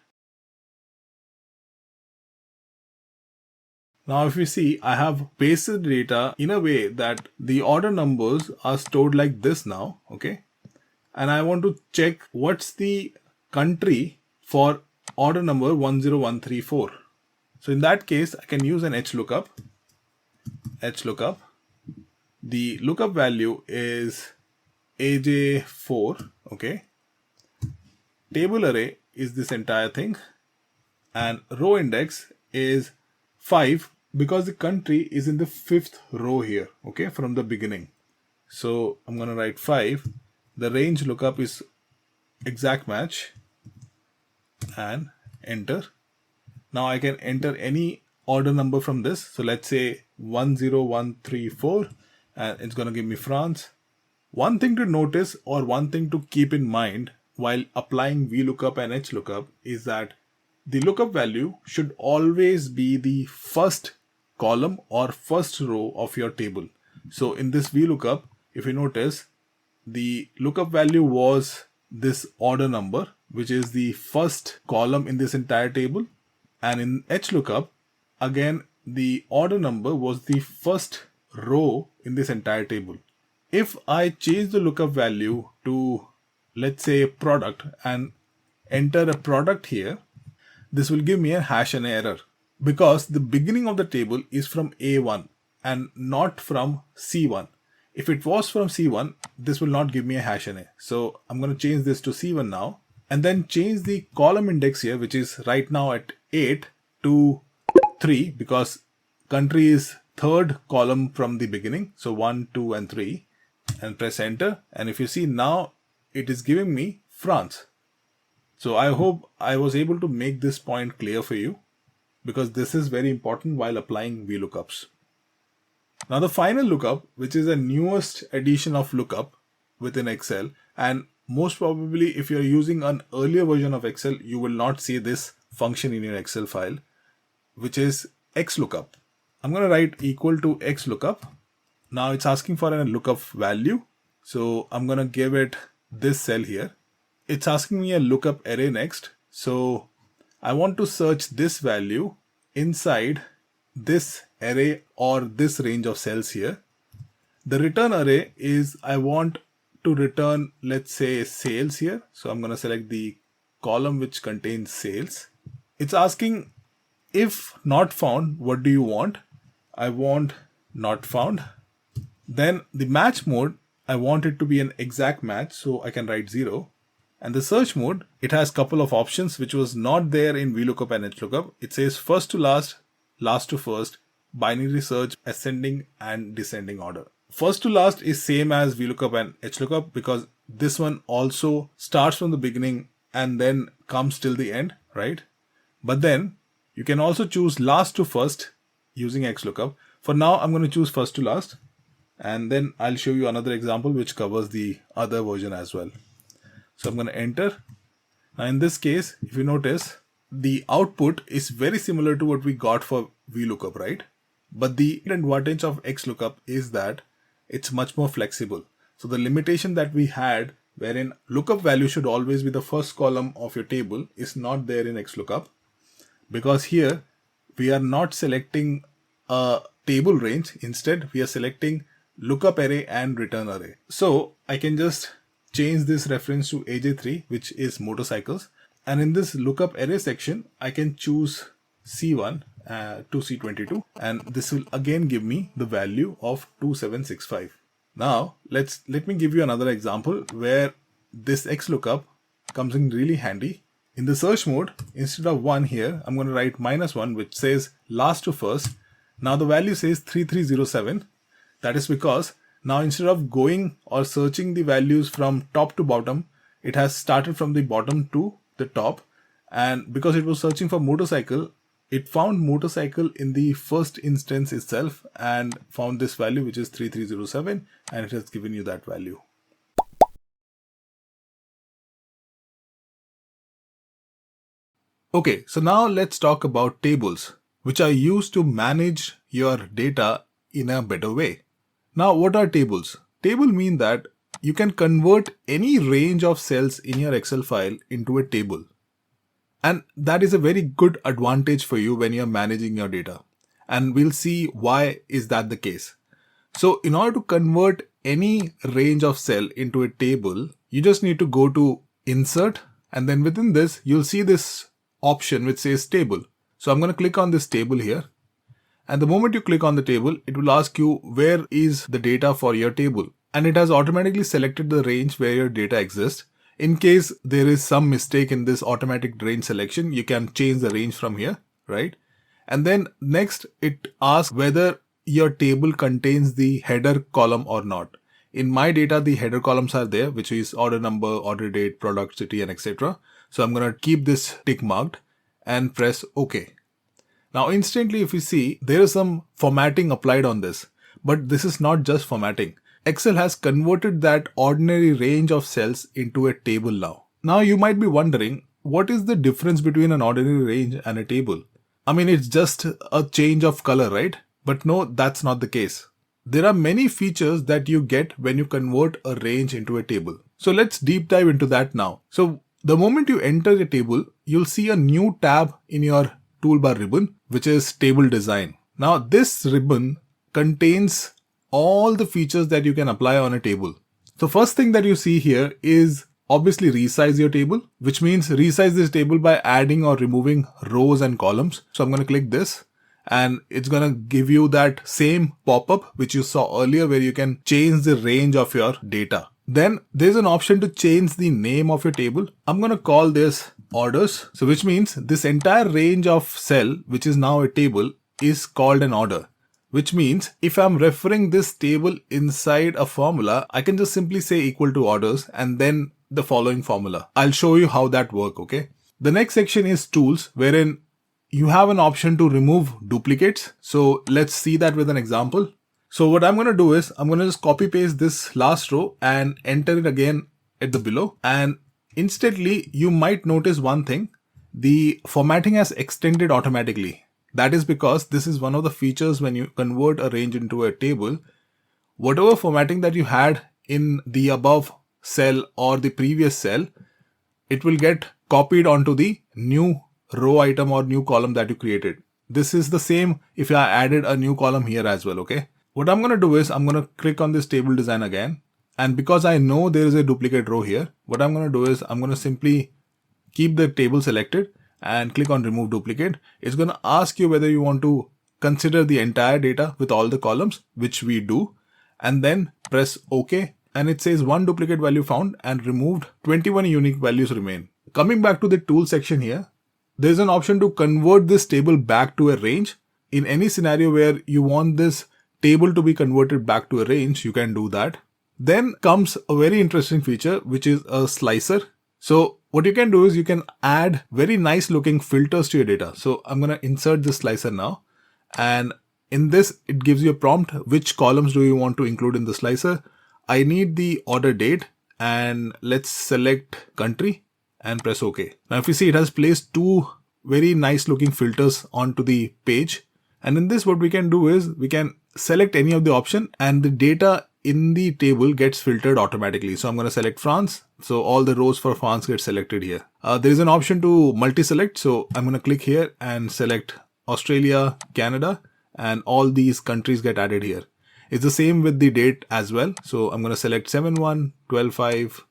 Now if you see, I have pasted data in a way that the order numbers are stored like this now, okay? And I want to check what's the country for order number 10134. So in that case, I can use an HLOOKUP. HLOOKUP. The lookup value is AJ4, okay? Table array is this entire thing, and row index is 5 because the country is in the 5th row here, okay, from the beginning. So I'm going to write 5. The range lookup is exact match and enter. Now I can enter any order number from this. So let's say 10134 and it's going to give me France. One thing to notice, or one thing to keep in mind while applying VLOOKUP and HLOOKUP, is that the lookup value should always be the first column or first row of your table. So in this VLOOKUP, if you notice, the lookup value was this order number, which is the first column in this entire table. And in HLOOKUP, again, the order number was the first row in this entire table. If I change the lookup value to, let's say, product and enter a product here, this will give me a hash and error because the beginning of the table is from A1 and not from C1. If it was from C1, this will not give me a hash and A. So I'm going to change this to C1 now and then change the column index here, which is right now at 8 to 3 because country is third column from the beginning. So 1, 2 and 3 and press enter. And if you see now it is giving me France. So I hope I was able to make this point clear for you because this is very important while applying VLOOKUPs. Now the final lookup, which is the newest edition of lookup within Excel, and most probably if you're using an earlier version of Excel, you will not see this function in your Excel file, which is XLOOKUP. I'm going to write equal to XLOOKUP. Now it's asking for a lookup value. So I'm going to give it this cell here. It's asking me a lookup array next. So I want to search this value inside this array or this range of cells here. The return array is I want to return, let's say, sales here. So I'm going to select the column which contains sales. It's asking if not found, what do you want? I want not found. Then the match mode, I want it to be an exact match. So I can write 0. And the search mode, it has a couple of options which was not there in VLOOKUP and HLOOKUP. It says first to last, last to first, binary search, ascending and descending order. First to last is same as VLOOKUP and HLOOKUP because this one also starts from the beginning and then comes till the end, right? But then you can also choose last to first using XLOOKUP. For now, I'm going to choose first to last. And then I'll show you another example which covers the other version as well. So I'm going to enter. Now in this case, if you notice, the output is very similar to what we got for VLOOKUP, right? But the advantage of XLOOKUP is that it's much more flexible. So the limitation that we had wherein lookup value should always be the first column of your table is not there in XLOOKUP because here we are not selecting a table range. Instead, we are selecting lookup array and return array. So I can just change this reference to AJ3, which is motorcycles. And in this lookup array section, I can choose C1 to C22. And this will again give me the value of 2765. Now, let me give you another example where this XLOOKUP comes in really handy. In the search mode, instead of 1 here, I'm going to write -1, which says last to first. Now the value says 3307. That is because now instead of going or searching the values from top to bottom, it has started from the bottom to the top. And because it was searching for motorcycle, it found motorcycle in the first instance itself and found this value, which is 3307, and it has given you that value. Okay, so now let's talk about tables, which are used to manage your data in a better way. Now, what are tables? Table mean that you can convert any range of cells in your Excel file into a table. And that is a very good advantage for you when you're managing your data. And we'll see why is that the case. So in order to convert any range of cell into a table, you just need to go to Insert, and then within this, you'll see this option which says Table. So I'm going to click on this table here. And the moment you click on the table, it will ask you where is the data for your table. And it has automatically selected the range where your data exists. In case there is some mistake in this automatic range selection, you can change the range from here, right? And then next, it asks whether your table contains the header column or not. In my data, the header columns are there, which is order number, order date, product, city, and etc. So I'm going to keep this tick marked and press OK. Now instantly, if you see, there is some formatting applied on this, but this is not just formatting. Excel has converted that ordinary range of cells into a table now. Now you might be wondering, what is the difference between an ordinary range and a table? I mean, it's just a change of color, right? But no, that's not the case. There are many features that you get when you convert a range into a table. So let's deep dive into that now. So the moment you enter the table, you'll see a new tab in your toolbar ribbon, which is table design. Now this ribbon contains all the features that you can apply on a table. So first thing that you see here is obviously resize your table, which means resize this table by adding or removing rows and columns. So I'm going to click this and it's going to give you that same pop-up which you saw earlier where you can change the range of your data. Then there's an option to change the name of your table. I'm going to call this orders. So which means this entire range of cell, which is now a table, is called an order. Which means if I'm referring this table inside a formula, I can just simply say equal to orders and then the following formula. I'll show you how that works, okay? The next section is tools, wherein you have an option to remove duplicates. So let's see that with an example. So what I'm going to do is I'm going to just copy paste this last row and enter it again at the below. And instantly you might notice one thing. The formatting has extended automatically. That is because this is one of the features when you convert a range into a table. Whatever formatting that you had in the above cell or the previous cell, it will get copied onto the new row item or new column that you created. This is the same if I added a new column here as well, okay? What I'm going to do is I'm going to click on this table design again. And because I know there is a duplicate row here, what I'm going to do is I'm going to simply keep the table selected and click on remove duplicate. It's going to ask you whether you want to consider the entire data with all the columns, which we do, and then press OK. And it says one duplicate value found and removed, 21 unique values remain. Coming back to the tool section here, there's an option to convert this table back to a range. In any scenario where you want this table to be converted back to a range, you can do that. Then comes a very interesting feature, which is a slicer. So what you can do is you can add very nice looking filters to your data. So I'm going to insert this slicer now. And in this, it gives you a prompt. Which columns do you want to include in the slicer? I need the order date and let's select country and press OK. Now if you see, it has placed two very nice looking filters onto the page. And in this, what we can do is we can select any of the option and the data in the table gets filtered automatically. So I'm going to select France. So all the rows for France get selected here. There is an option to multi-select. So I'm going to click here and select Australia, Canada, and all these countries get added here. It's the same with the date as well. So I'm going to select 7/1, 12/5,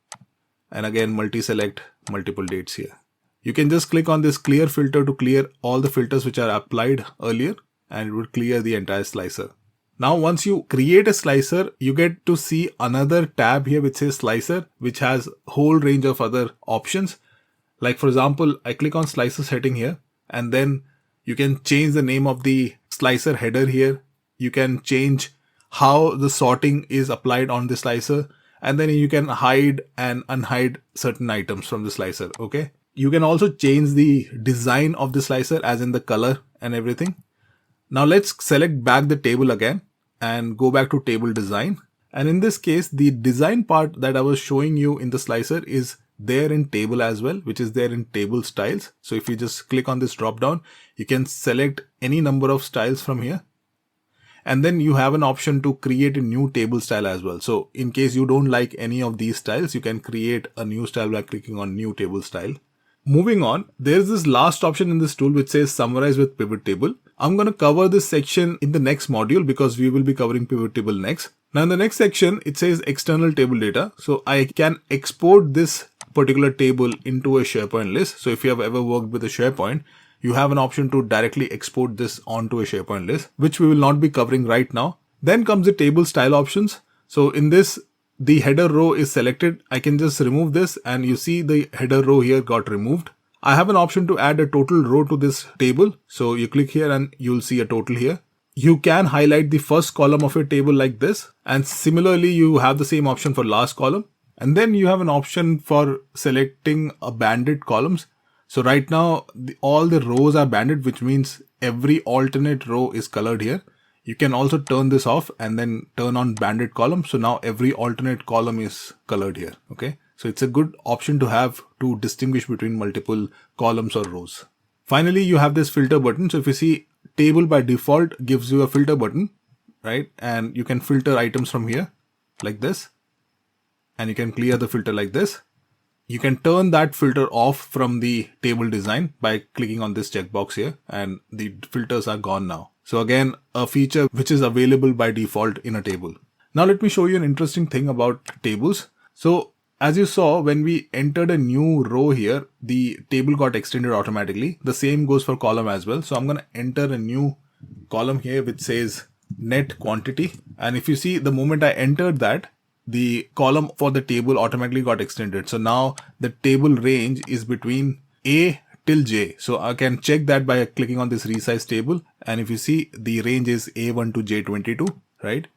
and again multi-select multiple dates here. You can just click on this clear filter to clear all the filters which are applied earlier, and it would clear the entire slicer. Now, once you create a slicer, you get to see another tab here which says slicer, which has a whole range of other options. Like for example, I click on slicer setting here, and then you can change the name of the slicer header here. You can change how the sorting is applied on the slicer, and then you can hide and unhide certain items from the slicer, okay? You can also change the design of the slicer, as in the color and everything. Now let's select back the table again and go back to table design. And in this case, the design part that I was showing you in the slicer is there in table as well, which is there in table styles. So if you just click on this drop down, you can select any number of styles from here. And then you have an option to create a new table style as well. So in case you don't like any of these styles, you can create a new style by clicking on new table style. Moving on, there's this last option in this tool which says summarize with pivot table. I'm going to cover this section in the next module because we will be covering pivot table next. Now in the next section, it says external table data. So I can export this particular table into a SharePoint list. So if you have ever worked with a SharePoint, you have an option to directly export this onto a SharePoint list, which we will not be covering right now. Then comes the table style options. So in this, the header row is selected. I can just remove this and you see the header row here got removed. I have an option to add a total row to this table. So you click here and you'll see a total here. You can highlight the first column of your table like this. And similarly, you have the same option for last column. And then you have an option for selecting a banded columns. So right now, all the rows are banded, which means every alternate row is colored here. You can also turn this off and then turn on banded column. So now every alternate column is colored here. Okay. So it's a good option to have to distinguish between multiple columns or rows. Finally, you have this filter button. So if you see, table by default gives you a filter button, right? And you can filter items from here like this. and you can clear the filter like this. You can turn that filter off from the table design by clicking on this checkbox here, and the filters are gone now. So again, a feature which is available by default in a table. Now let me show you an interesting thing about tables. So as you saw, when we entered a new row here, the table got extended automatically. The same goes for column as well. So I'm going to enter a new column here which says net quantity. And if you see, the moment I entered that, the column for the table automatically got extended. So now the table range is between A till J. So I can check that by clicking on this resize table. And if you see, the range is A1 to J22, right?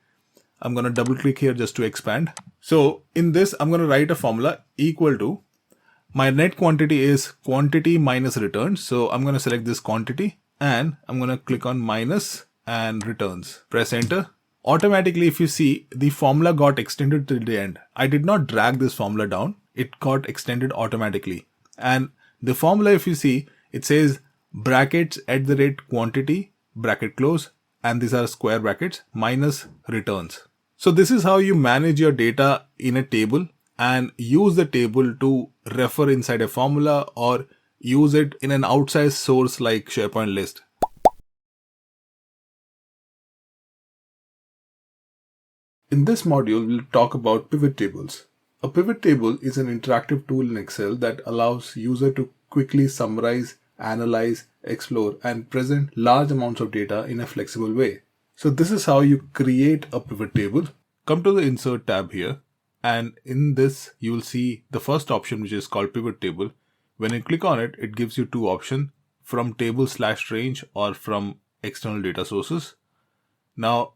I'm going to double click here just to expand. So in this, I'm going to write a formula equal to my net quantity is quantity minus returns. So I'm going to select this quantity and I'm going to click on minus and returns. Press enter. Automatically, if you see, the formula got extended till the end. I did not drag this formula down. It got extended automatically. And the formula, if you see, it says brackets at the rate quantity, bracket close, and these are square brackets, minus returns. So this is how you manage your data in a table and use the table to refer inside a formula or use it in an outside source like SharePoint list. In this module, we'll talk about pivot tables. A pivot table is an interactive tool in Excel that allows user to quickly summarize, analyze, explore, and present large amounts of data in a flexible way. So this is how you create a pivot table. Come to the Insert tab here, and in this, you will see the first option, which is called pivot table. When you click on it, it gives you two options, from table/range or from external data sources. Now,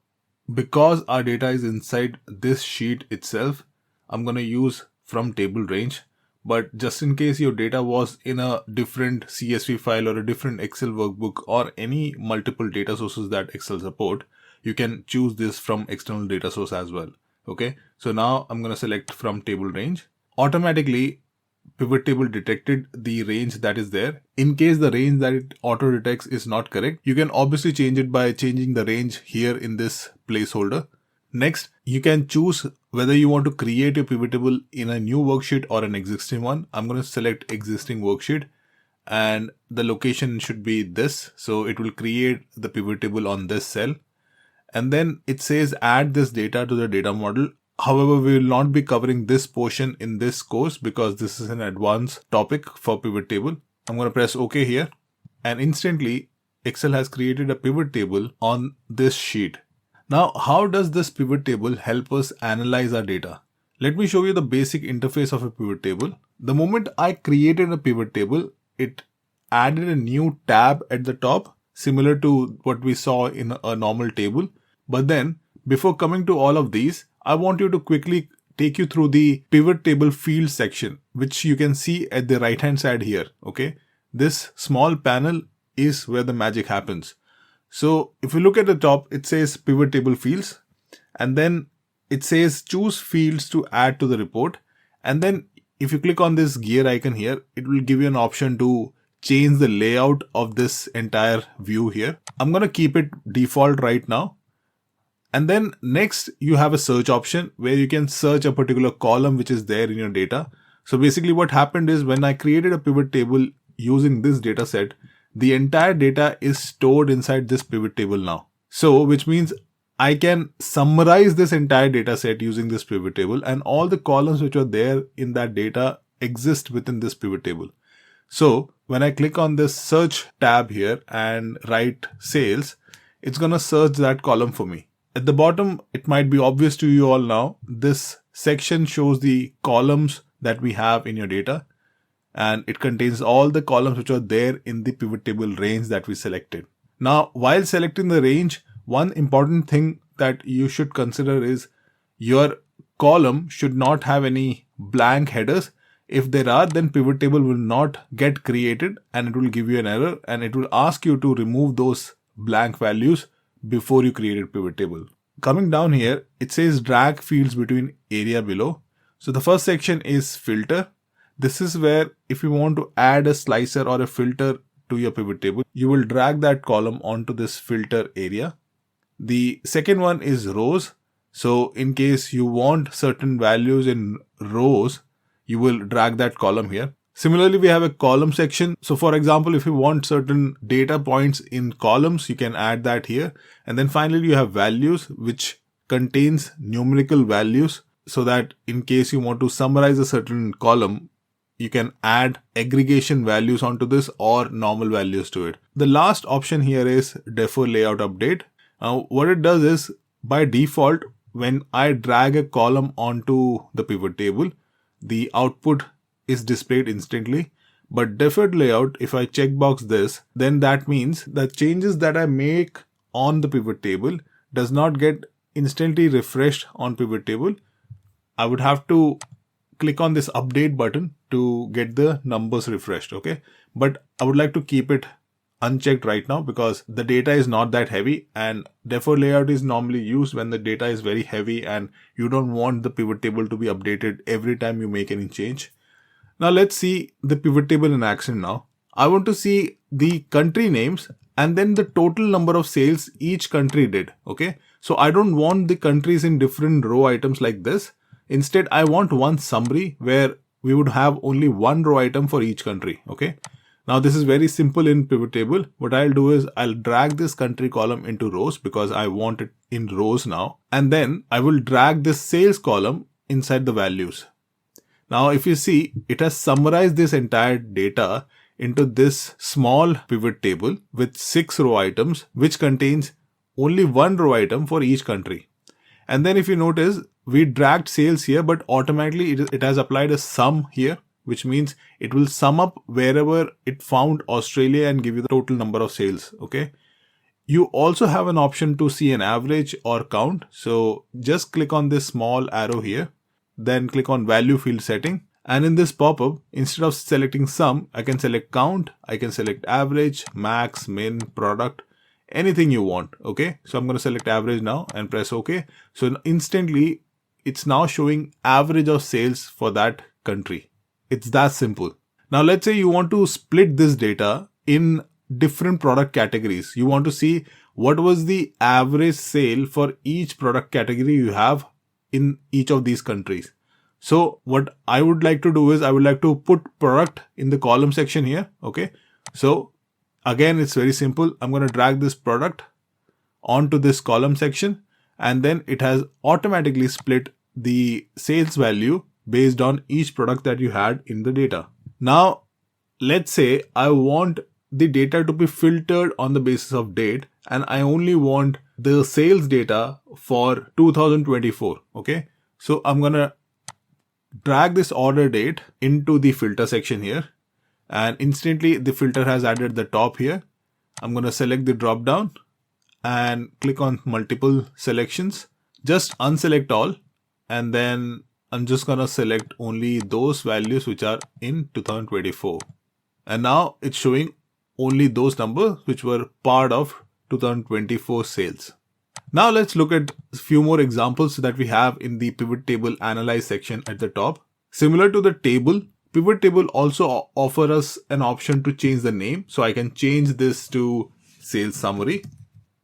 because our data is inside this sheet itself, I'm going to use from table range. But just in case your data was in a different CSV file or a different Excel workbook or any multiple data sources that Excel support, you can choose this from external data source as well. Okay, so now I'm going to select from table range. Automatically, pivot table detected the range that is there. In case the range that it auto detects is not correct, you can obviously change it by changing the range here in this placeholder. Next, you can choose whether you want to create a pivot table in a new worksheet or an existing one. I'm going to select existing worksheet and the location should be this. So it will create the pivot table on this cell. And then it says add this data to the data model. However, we will not be covering this portion in this course because this is an advanced topic for pivot table. I'm going to press OK here, and instantly Excel has created a pivot table on this sheet. Now, how does this pivot table help us analyze our data? Let me show you the basic interface of a pivot table. The moment I created a pivot table, it added a new tab at the top, similar to what we saw in a normal table. But then, before coming to all of these, I want you to quickly take you through the pivot table field section, which you can see at the right hand side here. Okay, this small panel is where the magic happens. So if you look at the top, it says pivot table fields, and then it says choose fields to add to the report. And then if you click on this gear icon here, it will give you an option to change the layout of this entire view here. I'm going to keep it default right now. And then next you have a search option where you can search a particular column which is there in your data. So basically what happened is when I created a pivot table using this data set, the entire data is stored inside this pivot table now. So which means I can summarize this entire data set using this pivot table, and all the columns which are there in that data exist within this pivot table. So when I click on this search tab here and write sales, it's going to search that column for me. At the bottom, it might be obvious to you all now, this section shows the columns that we have in your data, and it contains all the columns which are there in the pivot table range that we selected. Now, while selecting the range, one important thing that you should consider is your column should not have any blank headers. If there are, then pivot table will not get created and it will give you an error, and it will ask you to remove those blank values before you created pivot table. Coming down here, it says drag fields between area below. So the first section is filter. This is where if you want to add a slicer or a filter to your pivot table, you will drag that column onto this filter area. The second one is rows. So in case you want certain values in rows, you will drag that column here. Similarly, we have a column section. So for example, if you want certain data points in columns, you can add that here. And then finally, you have values, which contains numerical values, so that in case you want to summarize a certain column, you can add aggregation values onto this or normal values to it. The last option here is defer layout update. Now, what it does is, by default, when I drag a column onto the pivot table, the output is displayed instantly. But deferred layout, if I checkbox this, then that means the changes that I make on the pivot table does not get instantly refreshed on pivot table. I would have to click on this update button to get the numbers refreshed. Okay, but I would like to keep it unchecked right now because the data is not that heavy, and defer layout is normally used when the data is very heavy and you don't want the pivot table to be updated every time you make any change. Now let's see the pivot table in action now. I want to see the country names and then the total number of sales each country did. Okay, so I don't want the countries in different row items like this. Instead, I want one summary where we would have only one row item for each country. Okay, now this is very simple in pivot table. What I'll do is I'll drag this country column into rows because I want it in rows now, and then I will drag this sales column inside the values. Now, if you see, it has summarized this entire data into this small pivot table with 6 row items, which contains only one row item for each country. And then if you notice, we dragged sales here, but automatically it has applied a sum here, which means it will sum up wherever it found Australia and give you the total number of sales. Okay. You also have an option to see an average or count. So just click on this small arrow here. Then click on value field setting, and in this pop-up, instead of selecting sum, I can select count, I can select average, max, min, product, anything you want. Okay, so I'm going to select average now and press OK. So instantly it's now showing average of sales for that country. It's that simple. Now let's say you want to split this data in different product categories. You want to see what was the average sale for each product category you have in each of these countries. So what I would like to do is I would like to put product in the column section here. Okay. So again, it's very simple. I'm going to drag this product onto this column section, and then it has automatically split the sales value based on each product that you had in the data. Now, let's say I want the data to be filtered on the basis of date, and I only want the sales data for 2024. Okay, so I'm gonna drag this order date into the filter section here, and instantly the filter has added the top here. I'm gonna select the drop down and click on multiple selections. Just unselect all, and then I'm just gonna select only those values which are in 2024. And now it's showing only those numbers which were part of 2024 sales. Now let's look at a few more examples that we have in the pivot table analyze section at the top. Similar to the table, pivot table also offers us an option to change the name. So I can change this to sales summary.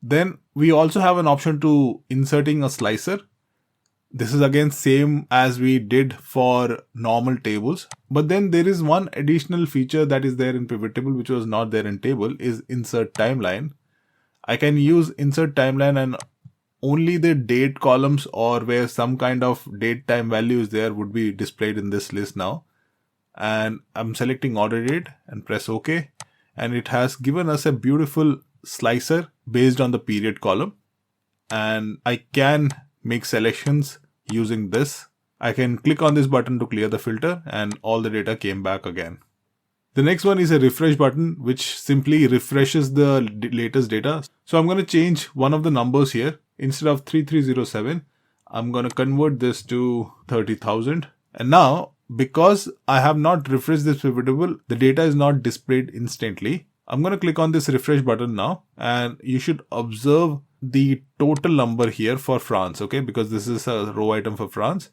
Then we also have an option to inserting a slicer. This is again same as we did for normal tables, but then there is one additional feature that is there in pivot table which was not there in table, is insert timeline. I can use insert timeline, and only the date columns or where some kind of date time value is there would be displayed in this list now. And I'm selecting order date and press OK, and it has given us a beautiful slicer based on the period column, and I can make selections using this. I can click on this button to clear the filter, and all the data came back again. The next one is a refresh button, which simply refreshes the latest data. So I'm going to change one of the numbers here. Instead of 3307, I'm going to convert this to 30,000. And now, because I have not refreshed this pivot table, the data is not displayed instantly. I'm going to click on this refresh button now, and you should observe the total number here for France. Okay, because this is a row item for France.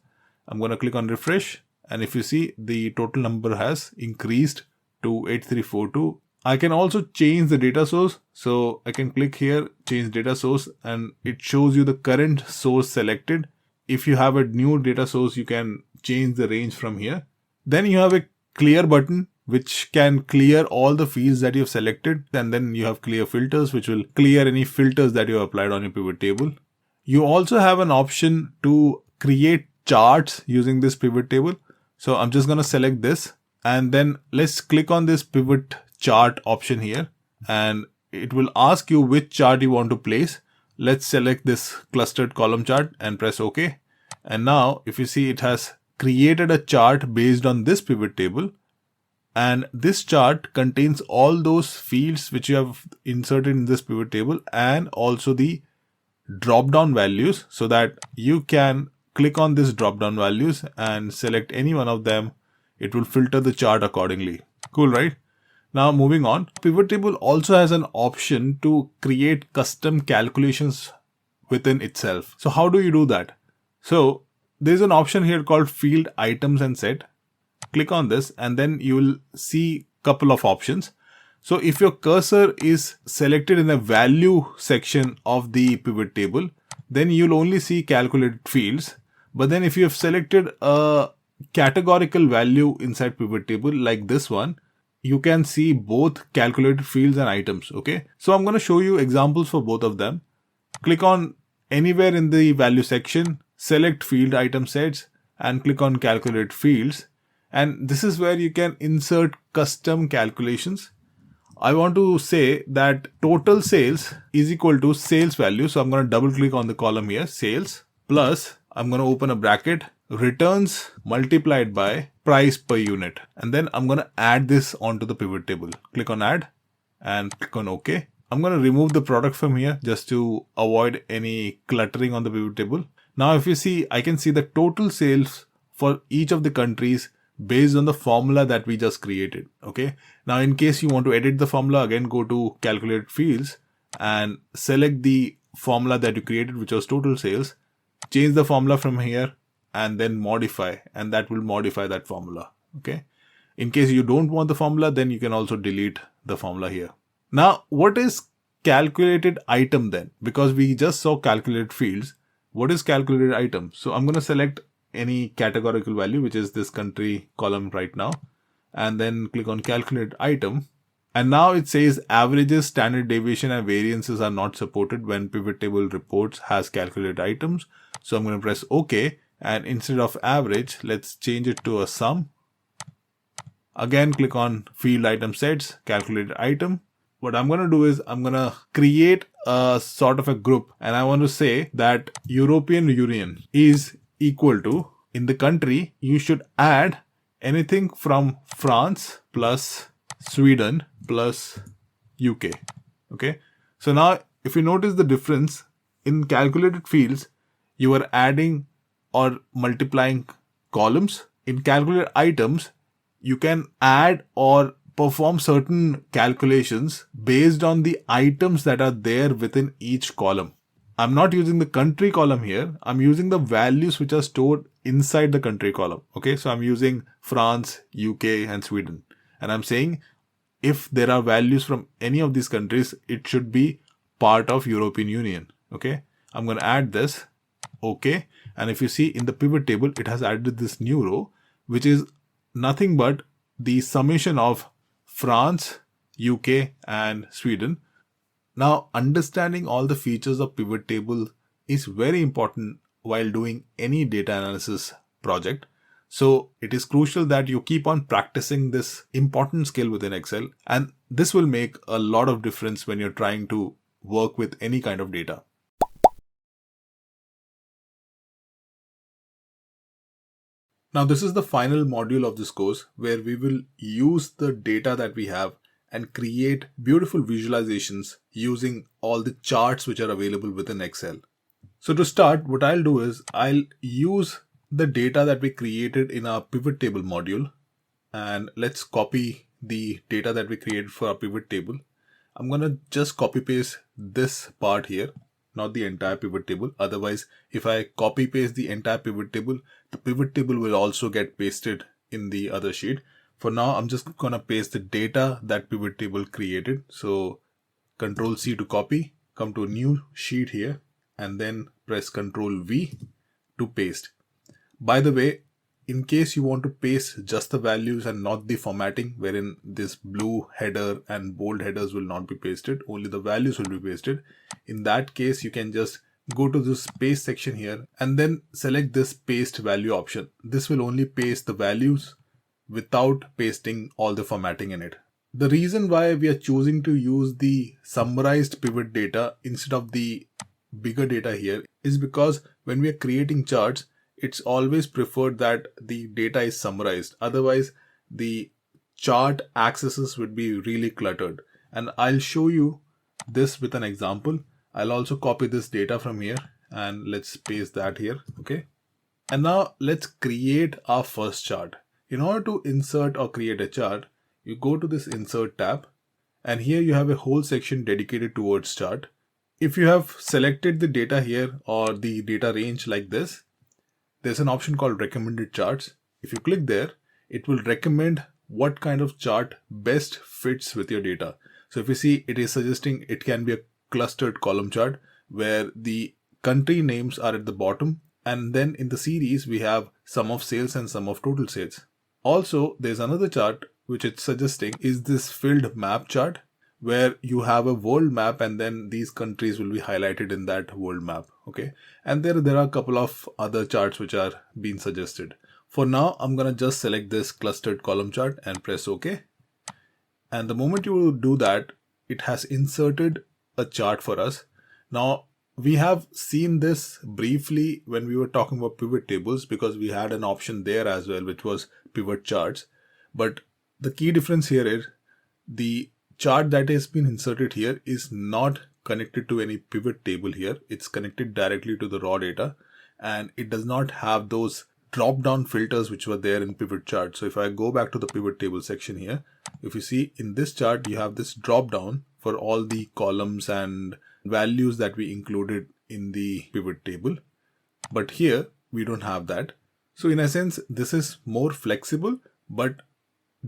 I'm going to click on refresh, and if you see, the total number has increased to 8342 I can also change the data source. So I can click here, change data source, and it shows you the current source selected. If you have a new data source, you can change the range from here. Then you have a clear button, which can clear all the fields that you have selected. And then you have clear filters, which will clear any filters that you have applied on your pivot table. You also have an option to create charts using this pivot table. So I'm just going to select this, and then let's click on this pivot chart option here, and it will ask you which chart you want to place. Let's select this clustered column chart and press OK. And now if you see, it has created a chart based on this pivot table, and this chart contains all those fields which you have inserted in this pivot table, and also the drop down values, so that you can click on this drop down values and select any one of them. It will filter the chart accordingly. Cool, right? Now moving on, pivot table also has an option to create custom calculations within itself. So how do you do that? So there's an option here called field items and set. Click on this, and then you will see a couple of options. So if your cursor is selected in the value section of the pivot table, then you'll only see calculated fields. But then if you have selected a categorical value inside pivot table like this one, you can see both calculated fields and items. Okay, so I'm going to show you examples for both of them. Click on anywhere in the value section, select field item sets, and click on calculate fields. And this is where you can insert custom calculations. I want to say that total sales is equal to sales value. So I'm going to double click on the column here, sales, plus I'm going to open a bracket, returns multiplied by price per unit. And then I'm going to add this onto the pivot table. Click on add and click on OK. I'm going to remove the product from here just to avoid any cluttering on the pivot table. Now, if you see, I can see the total sales for each of the countries based on the formula that we just created. Okay. Now, in case you want to edit the formula, again, go to calculate fields and select the formula that you created, which was total sales. Change the formula from here and then modify, and that will modify that formula. Okay. In case you don't want the formula, then you can also delete the formula here. Now, what is calculated item then? Because we just saw calculated fields. What is calculated item? So I'm going to select any categorical value, which is this country column right now, and then click on calculate item. And now it says averages, standard deviation, and variances are not supported when pivot table reports has calculated items. So I'm going to press OK, and instead of average, let's change it to a sum. Again, click on field item sets, calculate item. What I'm going to do is I'm going to create a sort of a group, and I want to say that European Union is equal to, in the country, you should add anything from France plus Sweden plus UK. Okay. So now if you notice the difference in calculated fields, you are adding or multiplying columns. In calculated items, you can add or perform certain calculations based on the items that are there within each column. I'm not using the country column here. I'm using the values which are stored inside the country column. Okay, so I'm using France, UK, and Sweden. And I'm saying if there are values from any of these countries, it should be part of European Union. Okay, I'm going to add this. Okay, and if you see in the pivot table, it has added this new row, which is nothing but the summation of France, UK, and Sweden. Now, understanding all the features of pivot table is very important while doing any data analysis project. So it is crucial that you keep on practicing this important skill within Excel, and this will make a lot of difference when you're trying to work with any kind of data. Now, this is the final module of this course where we will use the data that we have and create beautiful visualizations using all the charts which are available within Excel. So to start, what I'll do is I'll use the data that we created in our pivot table module, and let's copy the data that we created for our pivot table. I'm going to just copy paste this part here, not the entire pivot table. Otherwise, if I copy paste the entire pivot table, the pivot table will also get pasted in the other sheet. For now, I'm just gonna paste the data that pivot table created. So Control C to copy, come to a new sheet here, and then press Control V to paste. By the way, in case you want to paste just the values and not the formatting, wherein this blue header and bold headers will not be pasted, only the values will be pasted. In that case, you can just go to this paste section here and then select this paste value option. This will only paste the values without pasting all the formatting in it. The reason why we are choosing to use the summarized pivot data instead of the bigger data here is because when we are creating charts, it's always preferred that the data is summarized. Otherwise, the chart accesses would be really cluttered. And I'll show you this with an example. I'll also copy this data from here and let's paste that here. Okay. And now let's create our first chart. In order to insert or create a chart, you go to this Insert tab, and here you have a whole section dedicated towards chart. If you have selected the data here or the data range like this, there's an option called Recommended Charts. If you click there, it will recommend what kind of chart best fits with your data. So if you see, it is suggesting it can be a clustered column chart where the country names are at the bottom, and then in the series we have sum of sales and sum of total sales. Also, there's another chart which it's suggesting is this filled map chart where you have a world map and then these countries will be highlighted in that world map. Okay, and there are a couple of other charts which are being suggested. For now, I'm gonna just select this clustered column chart and press OK. And the moment you do that, it has inserted a chart for us. Now, we have seen this briefly when we were talking about pivot tables because we had an option there as well, which was pivot charts. But the key difference here is the chart that has been inserted here is not connected to any pivot table here. It's connected directly to the raw data, and it does not have those drop down filters which were there in pivot chart. So if I go back to the pivot table section here, if you see in this chart, you have this drop down for all the columns and values that we included in the pivot table. But here we don't have that. So in a sense, this is more flexible, but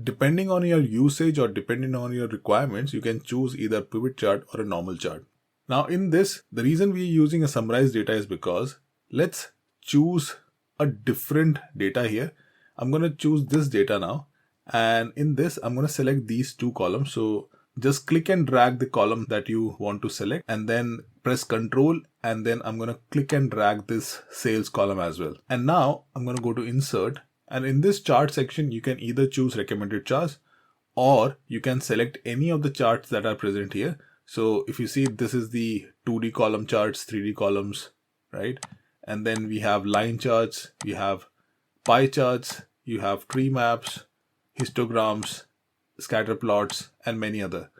depending on your usage or depending on your requirements, you can choose either pivot chart or a normal chart. Now in this, the reason we are using a summarized data is because let's choose a different data here. I'm going to choose this data now. And in this, I'm going to select these two columns. So just click and drag the column that you want to select and then press Control. And then I'm going to click and drag this sales column as well. And now I'm going to go to Insert. And in this chart section, you can either choose recommended charts or you can select any of the charts that are present here. So if you see, this is the 2D column charts, 3D columns, right? And then we have line charts, we have pie charts, you have tree maps, histograms, scatter plots, and many other.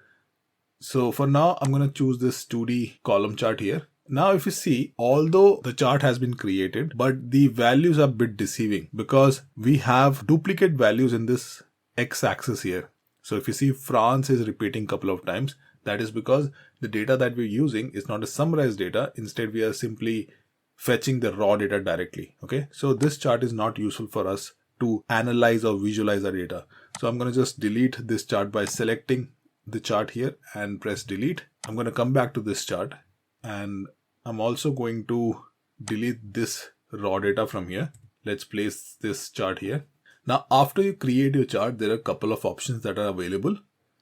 So for now, I'm going to choose this 2D column chart here. Now, if you see, although the chart has been created, but the values are a bit deceiving because we have duplicate values in this x-axis here. So if you see France is repeating a couple of times, that is because the data that we're using is not a summarized data. Instead, we are simply fetching the raw data directly. Okay, so this chart is not useful for us to analyze or visualize our data. So I'm going to just delete this chart by selecting the chart here and press delete. I'm going to come back to this chart and I'm also going to delete this raw data from here. Let's place this chart here. Now, after you create your chart, there are a couple of options that are available.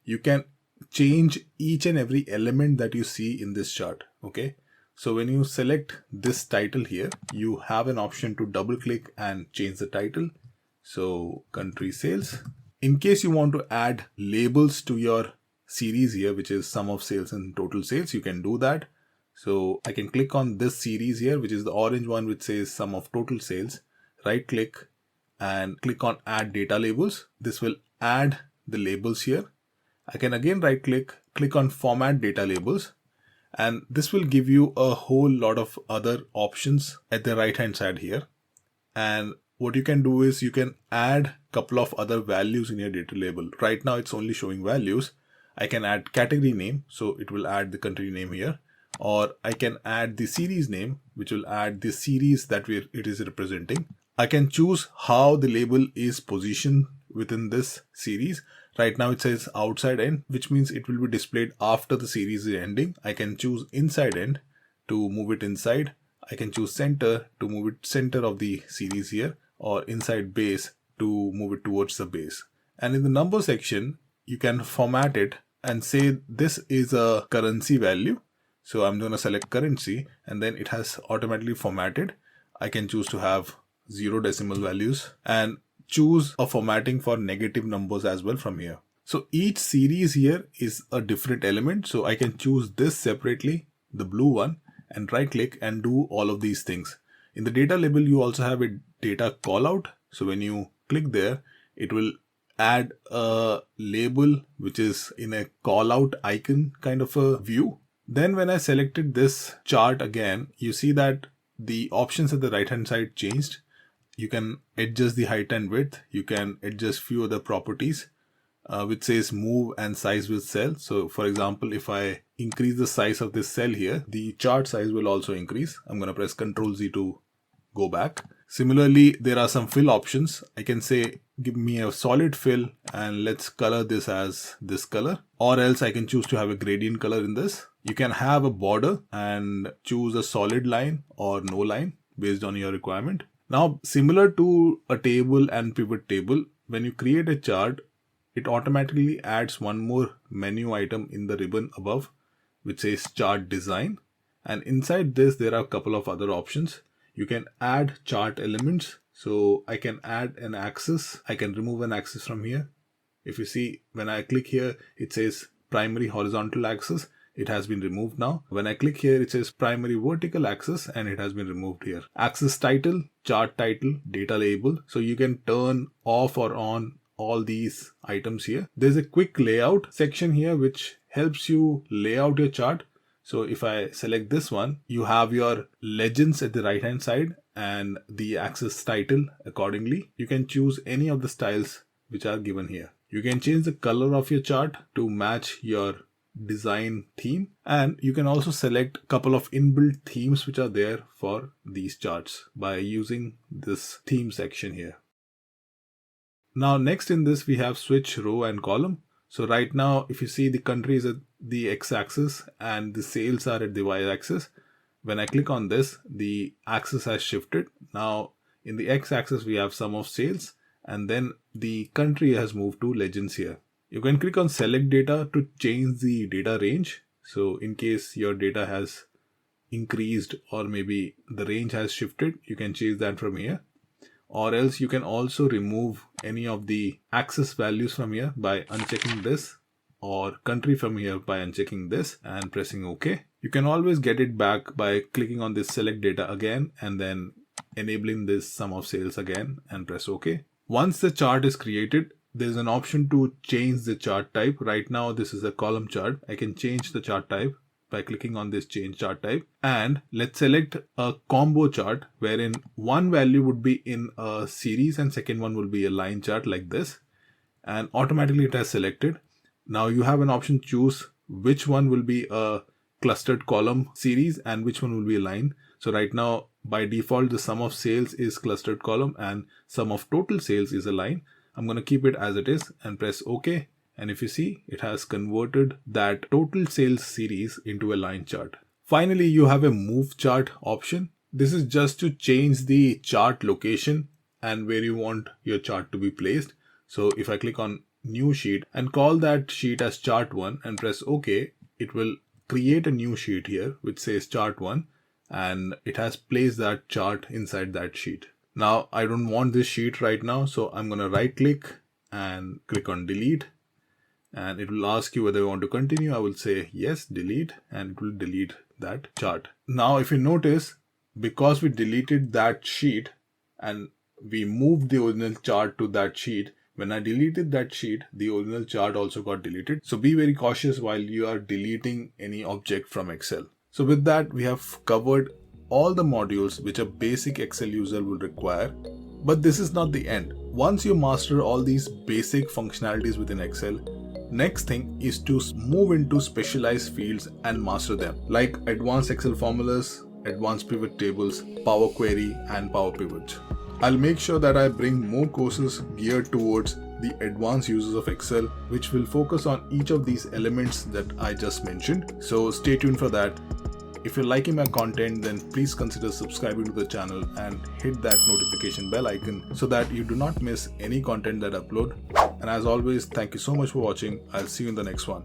You can change each and every element that you see in this chart. Okay. So when you select this title here, you have an option to double click and change the title. So country sales. In case you want to add labels to your series here, which is sum of sales and total sales, you can do that. So I can click on this series here, which is the orange one, which says sum of total sales. Right click and click on add data labels. This will add the labels here. I can again right click, click on format data labels. And this will give you a whole lot of other options at the right hand side here. And what you can do is you can add a couple of other values in your data label. Right now it's only showing values. I can add category name, so it will add the country name here. Or I can add the series name, which will add the series that it is representing. I can choose how the label is positioned within this series. Right now it says outside end, which means it will be displayed after the series is ending. I can choose inside end to move it inside. I can choose center to move it center of the series here, or inside base to move it towards the base. And in the number section, you can format it and say this is a currency value. So I'm going to select currency, and then it has automatically formatted. I can choose to have 0 decimal values and choose a formatting for negative numbers as well from here. So each series here is a different element. So I can choose this separately, the blue one, and right click and do all of these things. In the data label, you also have a data callout. So when you click there, it will add a label which is in a callout icon kind of a view. Then when I selected this chart again, you see that the options at the right hand side changed. You can adjust the height and width. You can adjust few other properties which says move and size with cell. So for example, if I increase the size of this cell here, the chart size will also increase. I'm going to press Ctrl Z to go back. Similarly, there are some fill options. I can say give me a solid fill and let's color this as this color, or else I can choose to have a gradient color in this. You can have a border and choose a solid line or no line based on your requirement. Now, similar to a table and pivot table, when you create a chart, it automatically adds one more menu item in the ribbon above, which says chart design. And inside this, there are a couple of other options. You can add chart elements. So I can add an axis. I can remove an axis from here. If you see, when I click here, it says primary horizontal axis. It has been removed now. When I click here, it says primary vertical axis and it has been removed here. Axis title, chart title, data label. So you can turn off or on all these items here. There's a quick layout section here which helps you lay out your chart. So if I select this one, you have your legends at the right hand side and the axis title accordingly. You can choose any of the styles which are given here. You can change the color of your chart to match your design theme, and you can also select a couple of inbuilt themes which are there for these charts by using this theme section here. Now next in this we have switch row and column. So right now if you see, the country is at the x-axis and the sales are at the y-axis. When I click on this, the axis has shifted. Now in the x-axis we have sum of sales, and then the country has moved to legends here. You can click on select data to change the data range. So in case your data has increased or maybe the range has shifted, you can change that from here. Or else you can also remove any of the axis values from here by unchecking this, or country from here by unchecking this and pressing OK. You can always get it back by clicking on this select data again and then enabling this sum of sales again and press OK. Once the chart is created, there's an option to change the chart type. Right now this is a column chart. I can change the chart type by clicking on this change chart type, and let's select a combo chart wherein one value would be in a series and second one will be a line chart like this, and automatically it has selected. Now you have an option to choose which one will be a clustered column series and which one will be a line. So right now by default the sum of sales is clustered column and sum of total sales is a line. I'm going to keep it as it is and press OK. And if you see, it has converted that total sales series into a line chart. Finally, you have a move chart option. This is just to change the chart location and where you want your chart to be placed. So if I click on new sheet and call that sheet as chart 1 and press OK, it will create a new sheet here which says chart 1, and it has placed that chart inside that sheet. Now I don't want this sheet right now, so I'm going to right click and click on delete, and it will ask you whether you want to continue. I will say yes, delete, and it will delete that chart. Now if you notice, because we deleted that sheet and we moved the original chart to that sheet, when I deleted that sheet, the original chart also got deleted. So be very cautious while you are deleting any object from Excel. So with that, we have covered all the modules which a basic Excel user will require. But this is not the end. Once you master all these basic functionalities within Excel, next thing is to move into specialized fields and master them, like advanced Excel formulas, advanced pivot tables, Power Query, and Power Pivot. I'll make sure that I bring more courses geared towards the advanced users of Excel, which will focus on each of these elements that I just mentioned. So stay tuned for that. If you're liking my content, then please consider subscribing to the channel and hit that notification bell icon so that you do not miss any content that I upload. And as always, thank you so much for watching. I'll see you in the next one.